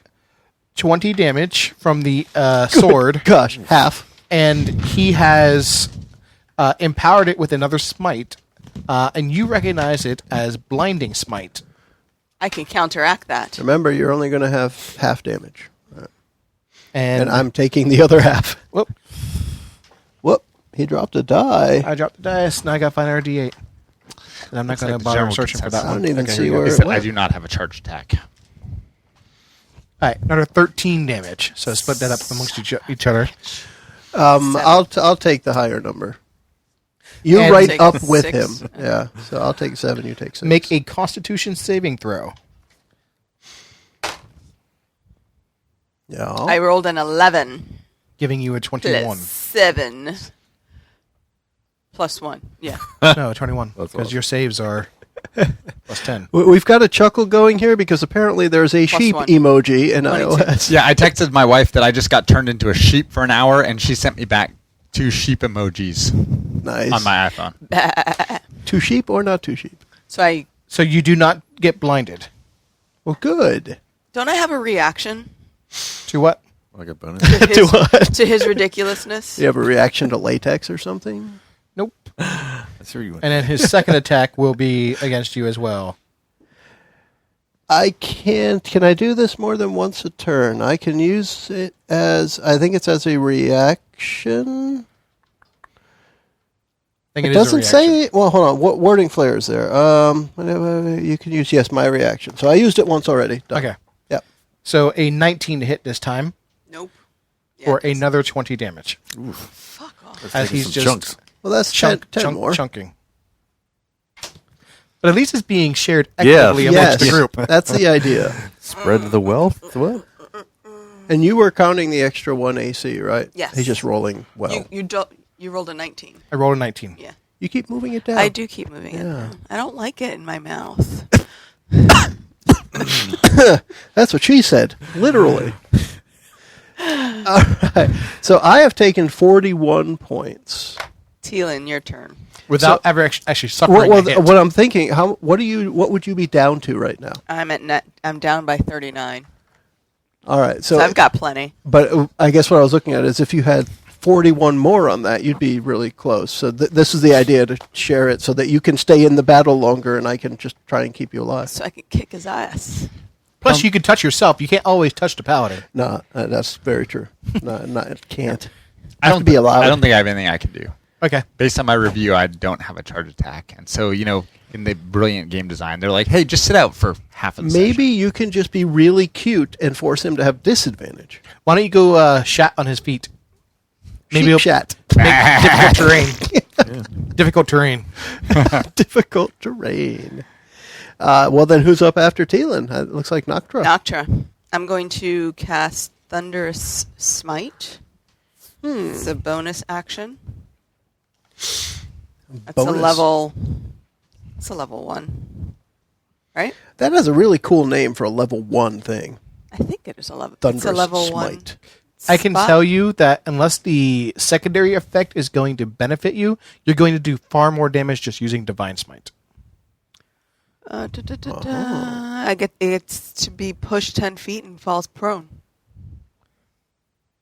20 damage from the sword, Gosh, half. and he has empowered it with another smite, and you recognize it as Blinding Smite. I can counteract that. Remember, you're only going to have half damage, And, and I'm taking the other half. Whoop. Whoop! He dropped a die. I dropped the dice, and I got 5 or D8. And I'm not Looks going like to the bother general searching for that consensus. one. I don't even Okay, see here we go. where It it said I went. do not have a charge attack. All right, another 13 damage. So split that up amongst each other. I'll take the higher number. You're And right take up with 6. him. Yeah, so I'll take 7. You take 6. Make a Constitution saving throw. Yeah. I rolled an 11 Giving you a 21. plus 7 plus 1. Yeah. No, 21. That's Because awesome. your saves are plus 10. We've got a chuckle going here because apparently there's a Plus sheep 1. emoji in 22. iOS. Yeah, I texted my wife that I just got turned into a sheep for an hour, and she sent me back 2 sheep emojis Nice. on my iPhone. 2 sheep or not 2 sheep? So So you do not get blinded. Well, good. don't I have a reaction To what? Like a bonus. to his, what? to his ridiculousness? You have a reaction to latex or something? Nope. That's where you went. And then his second attack will be against you as well. I can't. Can I do this more than once a turn? I can use it as. I think it's as a reaction. I think It it is a doesn't reaction. say. Well, hold on. What wording flare is there? You can use my reaction. So I used it once already. Done. Okay. Yep. So a 19 to hit this time, Nope. or Yeah, another 20 damage. fuck off. As Taking he's some just chunks. Well, that's 10 more. chunking. But at least it's being shared Yeah. equitably amongst Yes, the group. that's the idea. Spread the wealth. What? And you were counting the extra 1 AC, right? Yes. He's just rolling well. You rolled a 19. I rolled a 19. Yeah. You keep moving it down. I do keep moving it. Yeah. I don't like it in my mouth. That's what she said, literally. All right. So I have taken 41 points. Teelan, your turn. Without ever actually suffering Well, a hit. what I'm thinking, what would you be down to right now? I'm at net. I'm down by 39. All right. So I've got plenty. But I guess what I was looking at is if you had 41 more on that, you'd be really close. So this is the idea, to share it so that you can stay in the battle longer and I can just try and keep you alive. So I can kick his ass. Plus, you can touch yourself. You can't always touch the paladin. No, that's very true. No, it can't. I Have don't to be allowed. I don't think I have anything I can do. Okay. Based on my review, I don't have a charge attack, and so in the brilliant game design, they're like, "Hey, just sit out for half of the Maybe session." you can just be really cute and force him to have disadvantage. Why don't you go shat on his feet? Maybe Sheep he'll chat. make difficult terrain. Difficult terrain. Difficult terrain. Well, then who's up after Teelan? It looks like Noctra. Noctra. I'm going to cast Thunderous Smite. It's a bonus action. That's Bonus. a level. It's a level 1, right? That has a really cool name for a level 1 thing. I think it is a level. Thunderous it's a level Smite. 1. I can tell you that unless the secondary effect is going to benefit you, you're going to do far more damage just using Divine Smite. I get it's to be pushed 10 feet and falls prone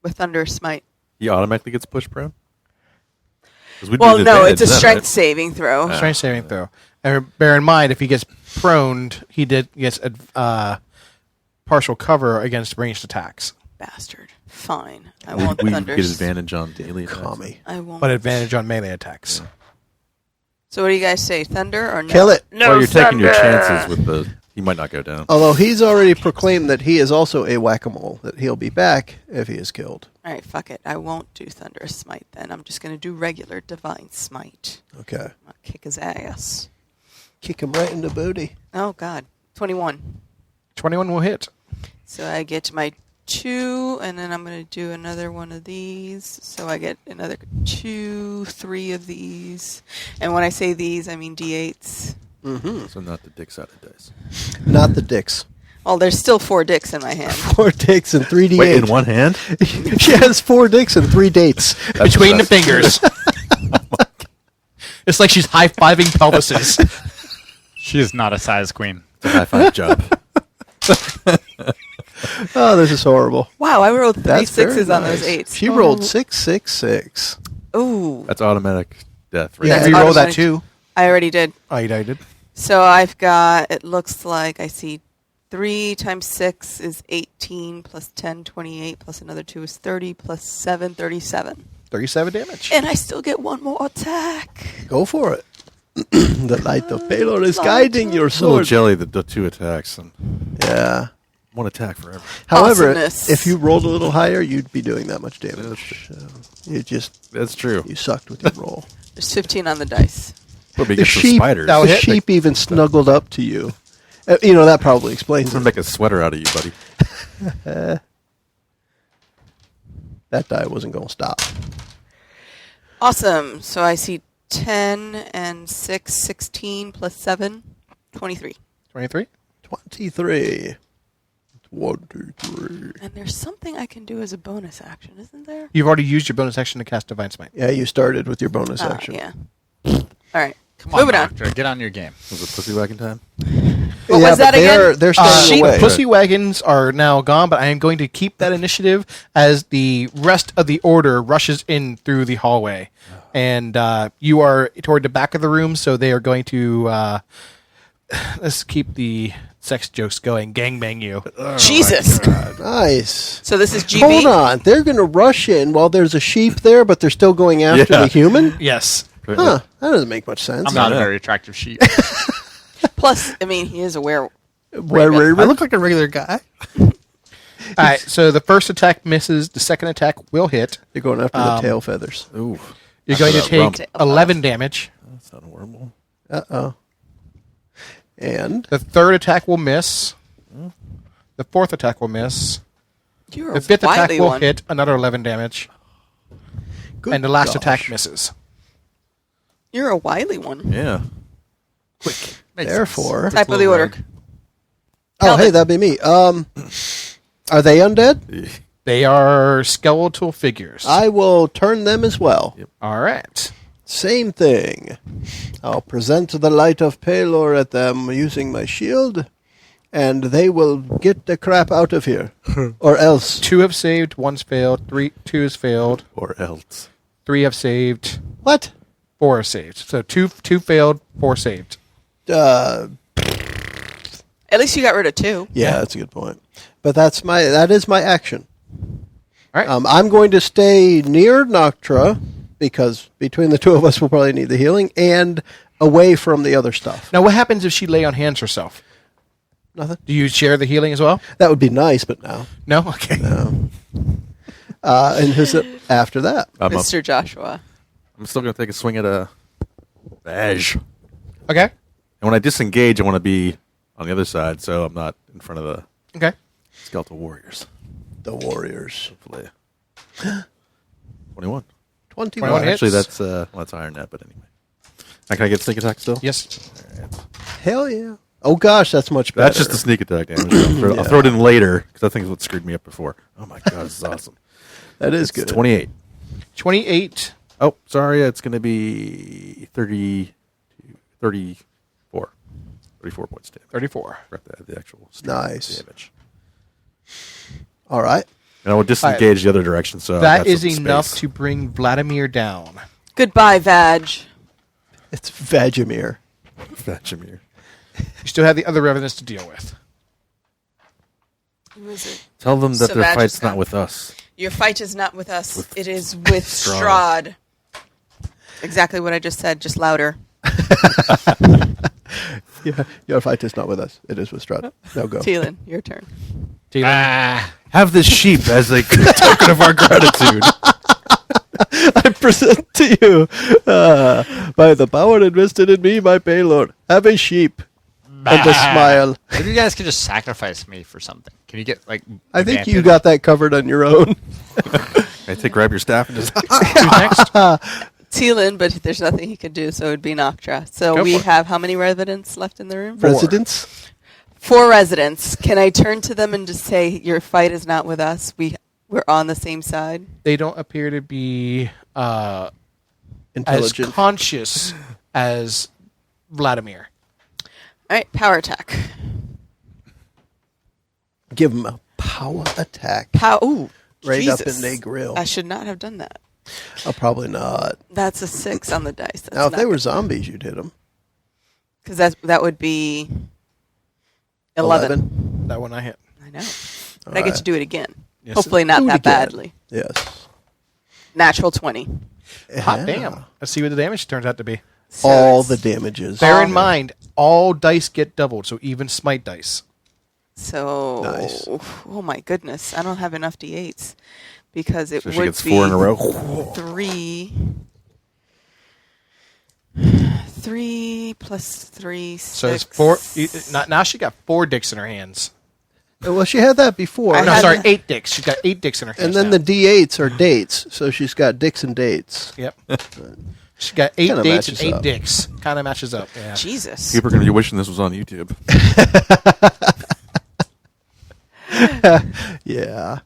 with Thunderous Smite. He automatically gets pushed prone? 'Cause we'd Well, lose no, advantage it's a then, strength right? saving throw. Strength saving throw. And bear in mind, if he gets proned, he gets partial cover against ranged attacks, Bastard. Fine. I We won't get Thunderous. advantage on daily attacks. Commie. I won't. but advantage on melee attacks. So what do you guys say? Thunder or no? Kill it. No, Well, you're taking your thunder! chances with the... He might not go down. Although he's already proclaimed that he is also a whack-a-mole, that he'll be back if he is killed. All right, fuck it. I won't do Thunderous Smite then. I'm just going to do regular Divine Smite. Okay. I'll kick his ass. Kick him right in the booty. Oh, God. 21. 21 will hit. So I get my 2, and then I'm going to do another one of these. So I get another 2, 3 of these. And when I say these, I mean D8s. So not the dick side of dice. Not the dicks. Well, there's still 4 dicks in my hand. 4 dicks and 3 D8. Wait, in one hand? She has 4 dicks and 3 dates. Between the fingers. It's like she's high-fiving pelvises. She is not a size queen. It's a high five job. Oh, this is horrible. Wow, I rolled 3 That's very 6s on those nice. 8s. She rolled 666. Ooh. That's automatic death, right? Yeah, That's you roll that automatic. too. I already did. Oh, you did? So I've got, it looks like I see 3 times 6 is 18, plus 10, 28, plus another 2 is 30, plus 7, 37. 37 damage. And I still get 1 more attack. Go for it. The light of Palor is Light guiding of- your It's a little sword. jelly, the 2 attacks. And Yeah. one attack forever. However, Awesomeness. if you rolled a little higher, you'd be doing that much damage. That's true. You sucked with your roll. There's 15 on the dice. Probably The against the sheep, spiders. that the was hit. sheep even snuggled up to you. That probably explains I'm going it. to make a sweater out of you, buddy. That die wasn't going to stop. Awesome. So I see 10 and 6, 16, plus 7, 23. 23? 23. 23. And there's something I can do as a bonus action, isn't there? You've already used your bonus action to cast Divine Smite. Yeah, you started with your bonus action. Yeah. All right. Come on, Moving on. Doctor, get on your game. Was it pussy wagging time? What was that but they're, again? They're staying Sheep away. pussy wagons are now gone, but I am going to keep that initiative as the rest of the order rushes in through the hallway. And you are toward the back of the room, so they are going to... let's keep the sex jokes going. Gangbang you. Jesus. Nice. So this is GB? Hold on. They're going to rush in while there's a sheep there, but they're still going after Yeah. the human? Yes. Huh. That doesn't make much sense. I'm not a Yeah. very attractive sheep. Plus, I mean, he is a werewolf. Where Raven. I look like a regular guy. All right, so the first attack misses. The second attack will hit. You're going after the tail feathers. Ooh. You're going to After that rump. take 11 damage. That's not horrible. Uh-oh. And The third attack will miss. The fourth attack will miss. You're The a fifth attack wily will one. hit, another 11 damage. good And the last gosh. attack misses. You're a wily one. Yeah. Quick. Makes Therefore- sense. Type of the Little order. rogue. Oh, Calvin. hey, that'd be me. Are they undead? They are skeletal figures. I will turn them as well. All right. Same thing. I'll present the light of Palor at them using my shield, and they will get the crap out of here. Or else. 2 have saved, 1's failed, 2 has failed, Or else. 3 have saved, What? 4 have saved. So 2 failed, 4 saved. At least you got rid of 2. Yeah, that's a good point. But that is my action. All right. I'm going to stay near Noctra, because between the two of us we'll probably need the healing, and away from the other stuff. Now, what happens if she lay on hands herself? Nothing. Do you share the healing as well? That would be nice, but no. No? Okay. No. And who's it after that? I'm Mr. Joshua. still going to take a swing at a badge. Okay. And when I disengage, I want to be on the other side, so I'm not in front of the Okay. skeletal warriors. The Warriors. Hopefully. 21. 21. hits. Actually, that's Iron Net, but anyway. Now, can I get sneak attack still? Yes. All right. Hell yeah. Oh gosh, that's much better. That's just the sneak attack damage. I'll throw it in later, because I think it's what screwed me up before. Oh my god, this is awesome. That is It's good. 28. 28. Oh, sorry, it's going to be 34. 34 points damage. 34. Forgot the actual Nice. damage. All right. And I will disengage the other direction, so That I've got is some enough space. to bring Vladimir down. Goodbye, Vag. It's Vajimir. Vachimir. You still have the other revenants to deal with. Who is it? Tell them that So their Vag fight's is not gone. with us. Your fight is not with us. With It is with Strahd. Strahd. Exactly what I just said, just louder. Yeah, your fight is not with us. It is with Strahd. Now go. Teelan, your turn. Have this sheep as a token of our gratitude. I present to you, by the power invested in me, my payload, have a sheep and a smile. Maybe you guys could just sacrifice me for something. Can you get like? I think you advantage? got that covered on your own. I take grab your staff and just. Who's next? Teelan, but there's nothing he could do, so it would be Noctra. So Go we for it. have how many residents left in the room? Residents? 4 residents. Can I turn to them and just say, your fight is not with us? We're on the same side? They don't appear to be as Intelligent. conscious as Vladimir. All right, power attack. Give them a power attack. Ooh, Right Jesus. up in their grill. I should not have done that. Oh, probably not. That's a 6 on the dice. That's Now, if they were zombies, you'd hit them. Because that would be 11. That one I hit. I know. But I get to do it again. Yes. Hopefully not Do it that again. badly. Yes. Natural 20. Hot Yeah. damn. Let's see what the damage turns out to be. So All it's- the damages. Bear in mind, all dice get doubled, so even smite dice. So, Nice. oh my goodness. I don't have enough D8s. Because it So she would gets be 4 in a row. 3 plus 3, 6. So it's 4. Now she got 4 dicks in her hands. Well, she had that before. I No, had sorry, the- 8 dicks. She's got 8 dicks in her hands. And then now. the D8s are dates, so she's got dicks and dates. Yep. She got 8 Kinda dates and matches 8 up. dicks. Kind of matches up. Yeah. Jesus. People are going to be wishing this was on YouTube. Yeah.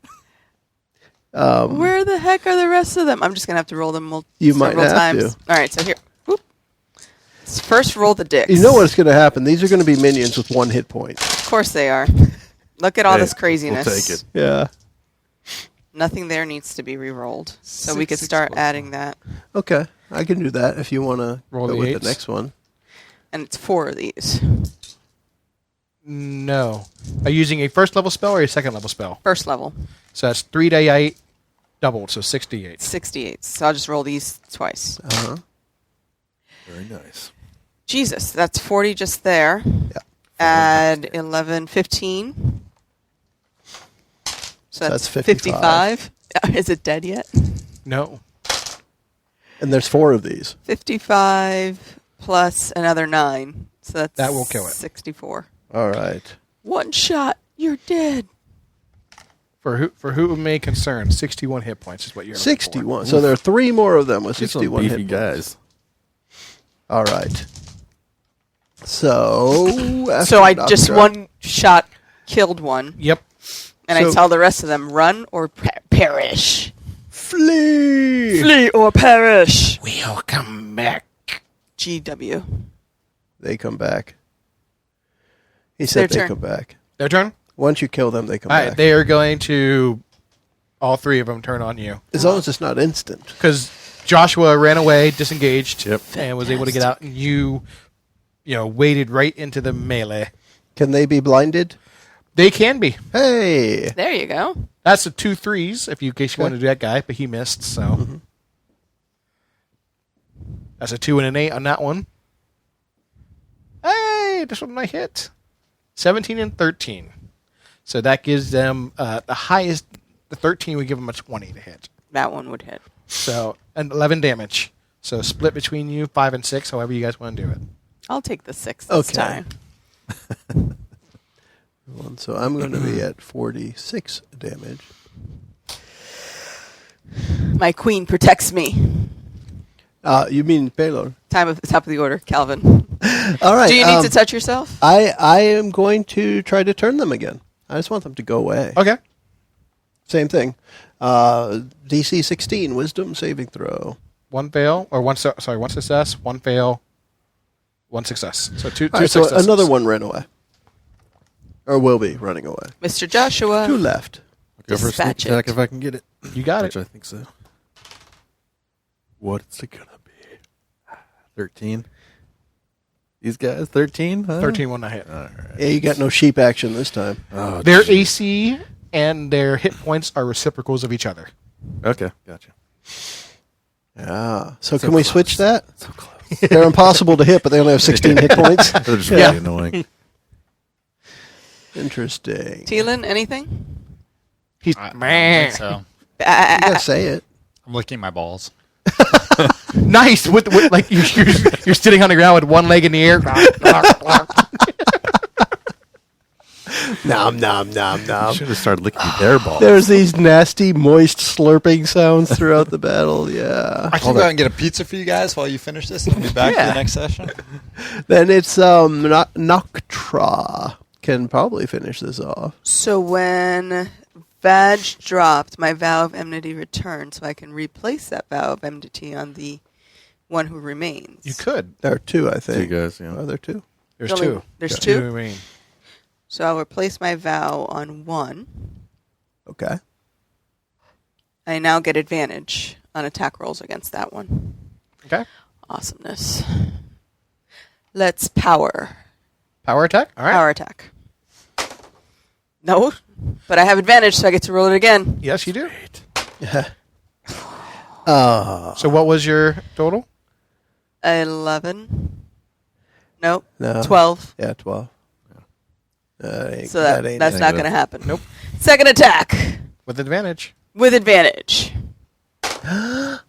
Where the heck are the rest of them? I'm just going to have to roll them You might several have times. to. All right, so here. Whoop. Let's first roll the dicks. You know what's going to happen? These are going to be minions with 1 hit point. Of course they are. Look at all Hey, this craziness. We'll take it. Yeah. Nothing there needs to be re-rolled. So we could 6 start plus adding that. Okay. I can do that if you want to Roll go the with eights. the next one. And it's 4 of these. No. Are you using a first level spell or a second level spell? First level. So that's 3d8 doubled, so 68. 68. So I'll just roll these twice. Uh-huh. Very nice. Jesus, that's 40 just there. Yeah. Add 11, 15. So That's that's 55. 55. Is it dead yet? No. And there's 4 of these. 55 plus another 9. So that's That will kill it. 64. All right. 1 shot, you're dead. For who it may concern, 61 hit points is what you're looking 61. So there are 3 more of them with These some 61 beefy hit points. guys. All right. So after So I just Noctra- 1 shot killed one. for. Yep. And So- I tell the rest of them, run or perish. Flee. Flee or perish. We'll come back. GW. They come back. He It's their said they turn. come back. Their turn? Once you kill them, they come All right, back. they are going to, all 3 of them turn on you. As long as it's not instant. Because Joshua ran away, disengaged, Yep. and was able to get out, and you waded right into the melee. Can they be blinded? They can be. Hey. There you go. That's a 2 3s, if you in case you want to do that guy, but he missed, so. Mm-hmm. That's a 2 and an 8 on that one. Hey, this one I hit. 17 and 13. So that gives them the highest. The 13 would give them a 20 to hit. That one would hit. So, and 11 damage. So split between you, 5 and 6, however you guys want to do it. I'll take the 6 this Okay. time. So I'm going to be at 46 damage. My queen protects me. You mean payload? Top of the order, Calvin. All right. Do you need to touch yourself? I am going to try to turn them again. I just want them to go away. Okay. Same thing. DC 16, Wisdom saving throw. One fail, or one success, one fail, one success. So two All right, so successes. another one ran away. Or will be running away. Mr. Joshua. 2 left. Go for a sneak Dispatch it. attack if I can get it. You got Which it. I think so. What's it gonna be? 13. These guys, 13? Huh? 13 will not hit. All right. Yeah, you got no sheep action this time. Oh, Their geez. AC and their hit points are reciprocals of each other. Okay, gotcha. Yeah. So, So can we close. switch that? So close. They're impossible to hit, but they only have 16 hit points. They're just really annoying. Interesting. Teelan, anything? He's I don't think so. You gotta say it. I'm licking my balls. nice. With like you're sitting on the ground with one leg in the air. Nom, nom, nom, nom. Should have started licking their balls. There's these nasty, moist slurping sounds throughout the battle. Yeah. I can go out and get a pizza for you guys while you finish this and be back for Yeah. the next session. Then it's Noctra can probably finish this off. So when Vag dropped, my vow of enmity returned, so I can replace that vow of enmity on the one who remains. You could. There are 2, I think. 2 guys, yeah. Are there 2? There's Only- two. there's Two two? remain. So I'll replace my vow on one. Okay. I now get advantage on attack rolls against that one. Okay. Awesomeness. Let's power. Power attack. All right. Power attack. No, but I have advantage, so I get to roll it again. Yes, you do. Oh. So what was your total? 11. Nope. No. 12. Yeah, 12. So ain't that's not good. going to happen. Nope. Second attack With advantage. with advantage. That's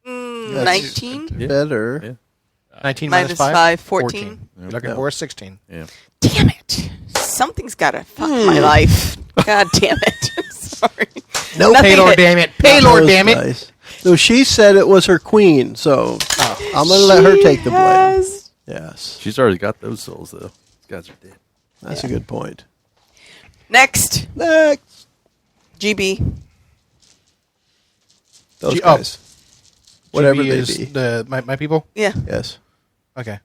19 better. Yeah. 19 minus 5, 14. You're looking No. for a 16. Yeah. Damn it. Something's got to fuck my life. God damn it. Sorry. Nope. Nothing Paylord, hit. damn it. That Paylord, was damn it. nice. No, she said it was her queen, so I'm going to let her take the blame. Has- Yes. She's already got those souls, though. These guys are dead. That's a good point. Next. Next. GB. Those Oh. guys. Whatever GB they is be. my people? Yeah. Yes. Okay.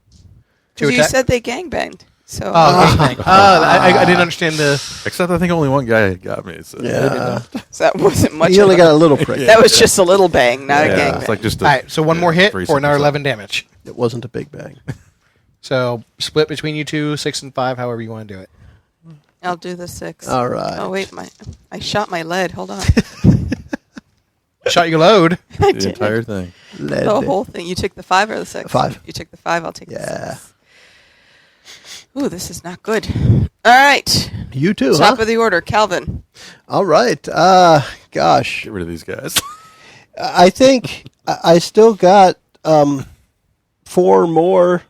Because you attack? said they gangbanged. So I didn't understand the... Except I think only one guy got me. So Yeah. so that wasn't much. You only of a- got a little prick. That was just a little bang, not a yeah, gangbang. it's like just a, All right, so one more hit three for another seconds 11 damage. It wasn't a big bang. So split between you two, 6 and 5, however you want to do it. I'll do the 6. All right. Oh wait, I shot my lead. Hold on. Shot your load. I the did. entire thing. Lead. The whole thing. You took the 5 or the 6? 5. You took the 5. I'll take the Yeah. 6. Ooh, this is not good. All right. You too, Top huh? of the order, Calvin. All right. Gosh. Get rid of these guys. I think I still got 4 more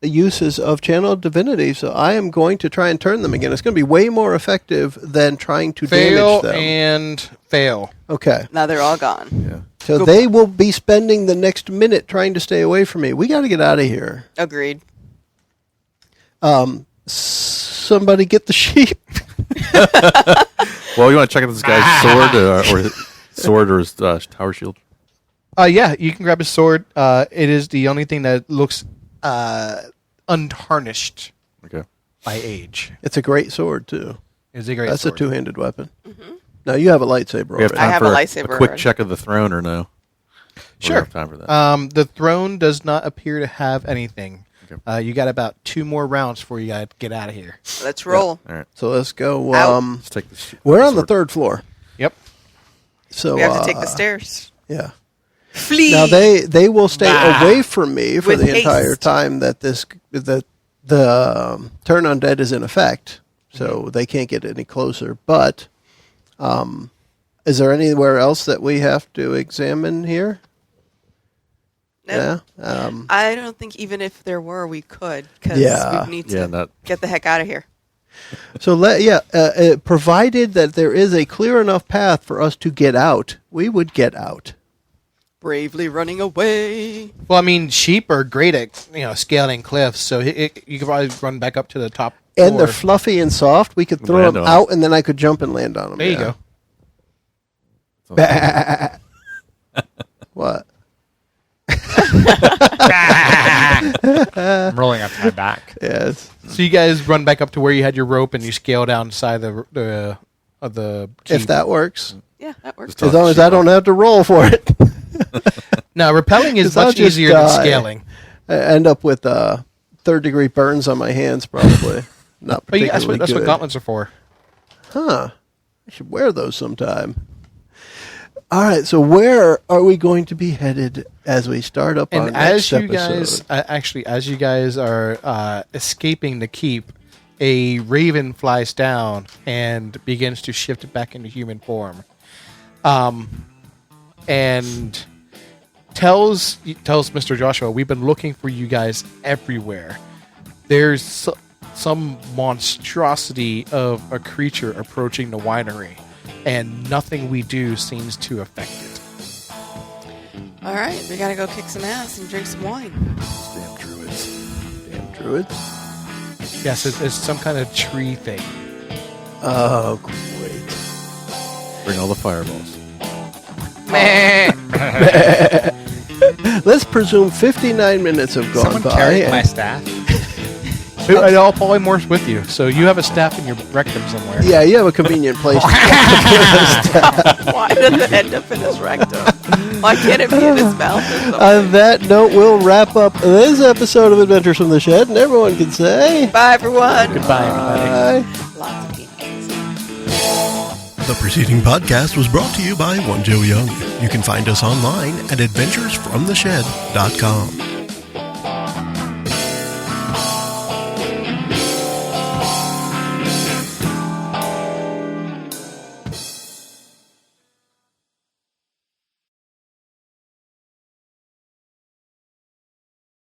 uses of Channel Divinity, so I am going to try and turn them again. It's going to be way more effective than trying to Fail damage them. and fail. Okay. Now they're all gone. Yeah. So they will be spending the next minute trying to stay away from me. We got to get out of here. Agreed. Somebody get the sheep. Well, you want to check out this guy's sword or his tower shield? Yeah, you can grab his sword. It is the only thing that looks untarnished Okay. by age. It's a great sword, too. It's a great That's sword. a two-handed weapon. Now, you have a lightsaber We have already. time have for a a lightsaber quick already. check of the throne or no? We Sure. don't have time for that. The throne does not appear to have anything. Okay. You got about 2 more rounds before you got to get out of here. Let's roll. All right. So let's go. Out. Let's take this. We're on the 3rd floor. Yep. So We have to take the stairs. Yeah. Flee. Now they will stay Bah. away from me for With the entire haste. time that the turn undead is in effect. So they can't get any closer. But is there anywhere else that we have to examine here? No. Yeah. I don't think even if there were, we could. Because Yeah. we need Yeah, to not. get the heck out of here. So provided that there is a clear enough path for us to get out, we would get out. Bravely running away. Well, I mean, sheep are great at scaling cliffs, so you could probably run back up to the top. And floor. they're fluffy and soft. We could throw Land them on out, and then I could jump and land on them. There you go. What? I'm rolling onto my back. Yes. So you guys run back up to where you had your rope, and you scale down side of the keep. If that works. Yeah, that works. As long as I don't have to roll for it. No, rappelling is 'Cause I'll much just easier than die. scaling. I end up with third-degree burns on my hands, probably. Not But particularly that's what good. gauntlets are for. Huh. I should wear those sometime. All right, so where are we going to be headed as we start up our And next as you episode? guys, as you guys are escaping the keep, a raven flies down and begins to shift back into human form, and tells Mr. Joshua, "We've been looking for you guys everywhere. There's some monstrosity of a creature approaching the winery, and nothing we do seems to affect it." All right, we gotta go kick some ass and drink some wine. Damn druids. Damn druids. Yes, it's some kind of tree thing. Oh, great. Bring all the fireballs. Let's presume 59 minutes have gone Someone by. carried my staff. And all polymorphs with you, so you have a staff in your rectum somewhere. Yeah, you have a convenient place. Why did it end up in his rectum? Why can't it be in his mouth or something? On that note, we'll wrap up this episode of Adventures from the Shed, and everyone can say Bye, everyone. Goodbye, everybody. bye. Lots of peanuts. The preceding podcast was brought to you by One Joe Young. You can find us online at adventuresfromtheshed.com.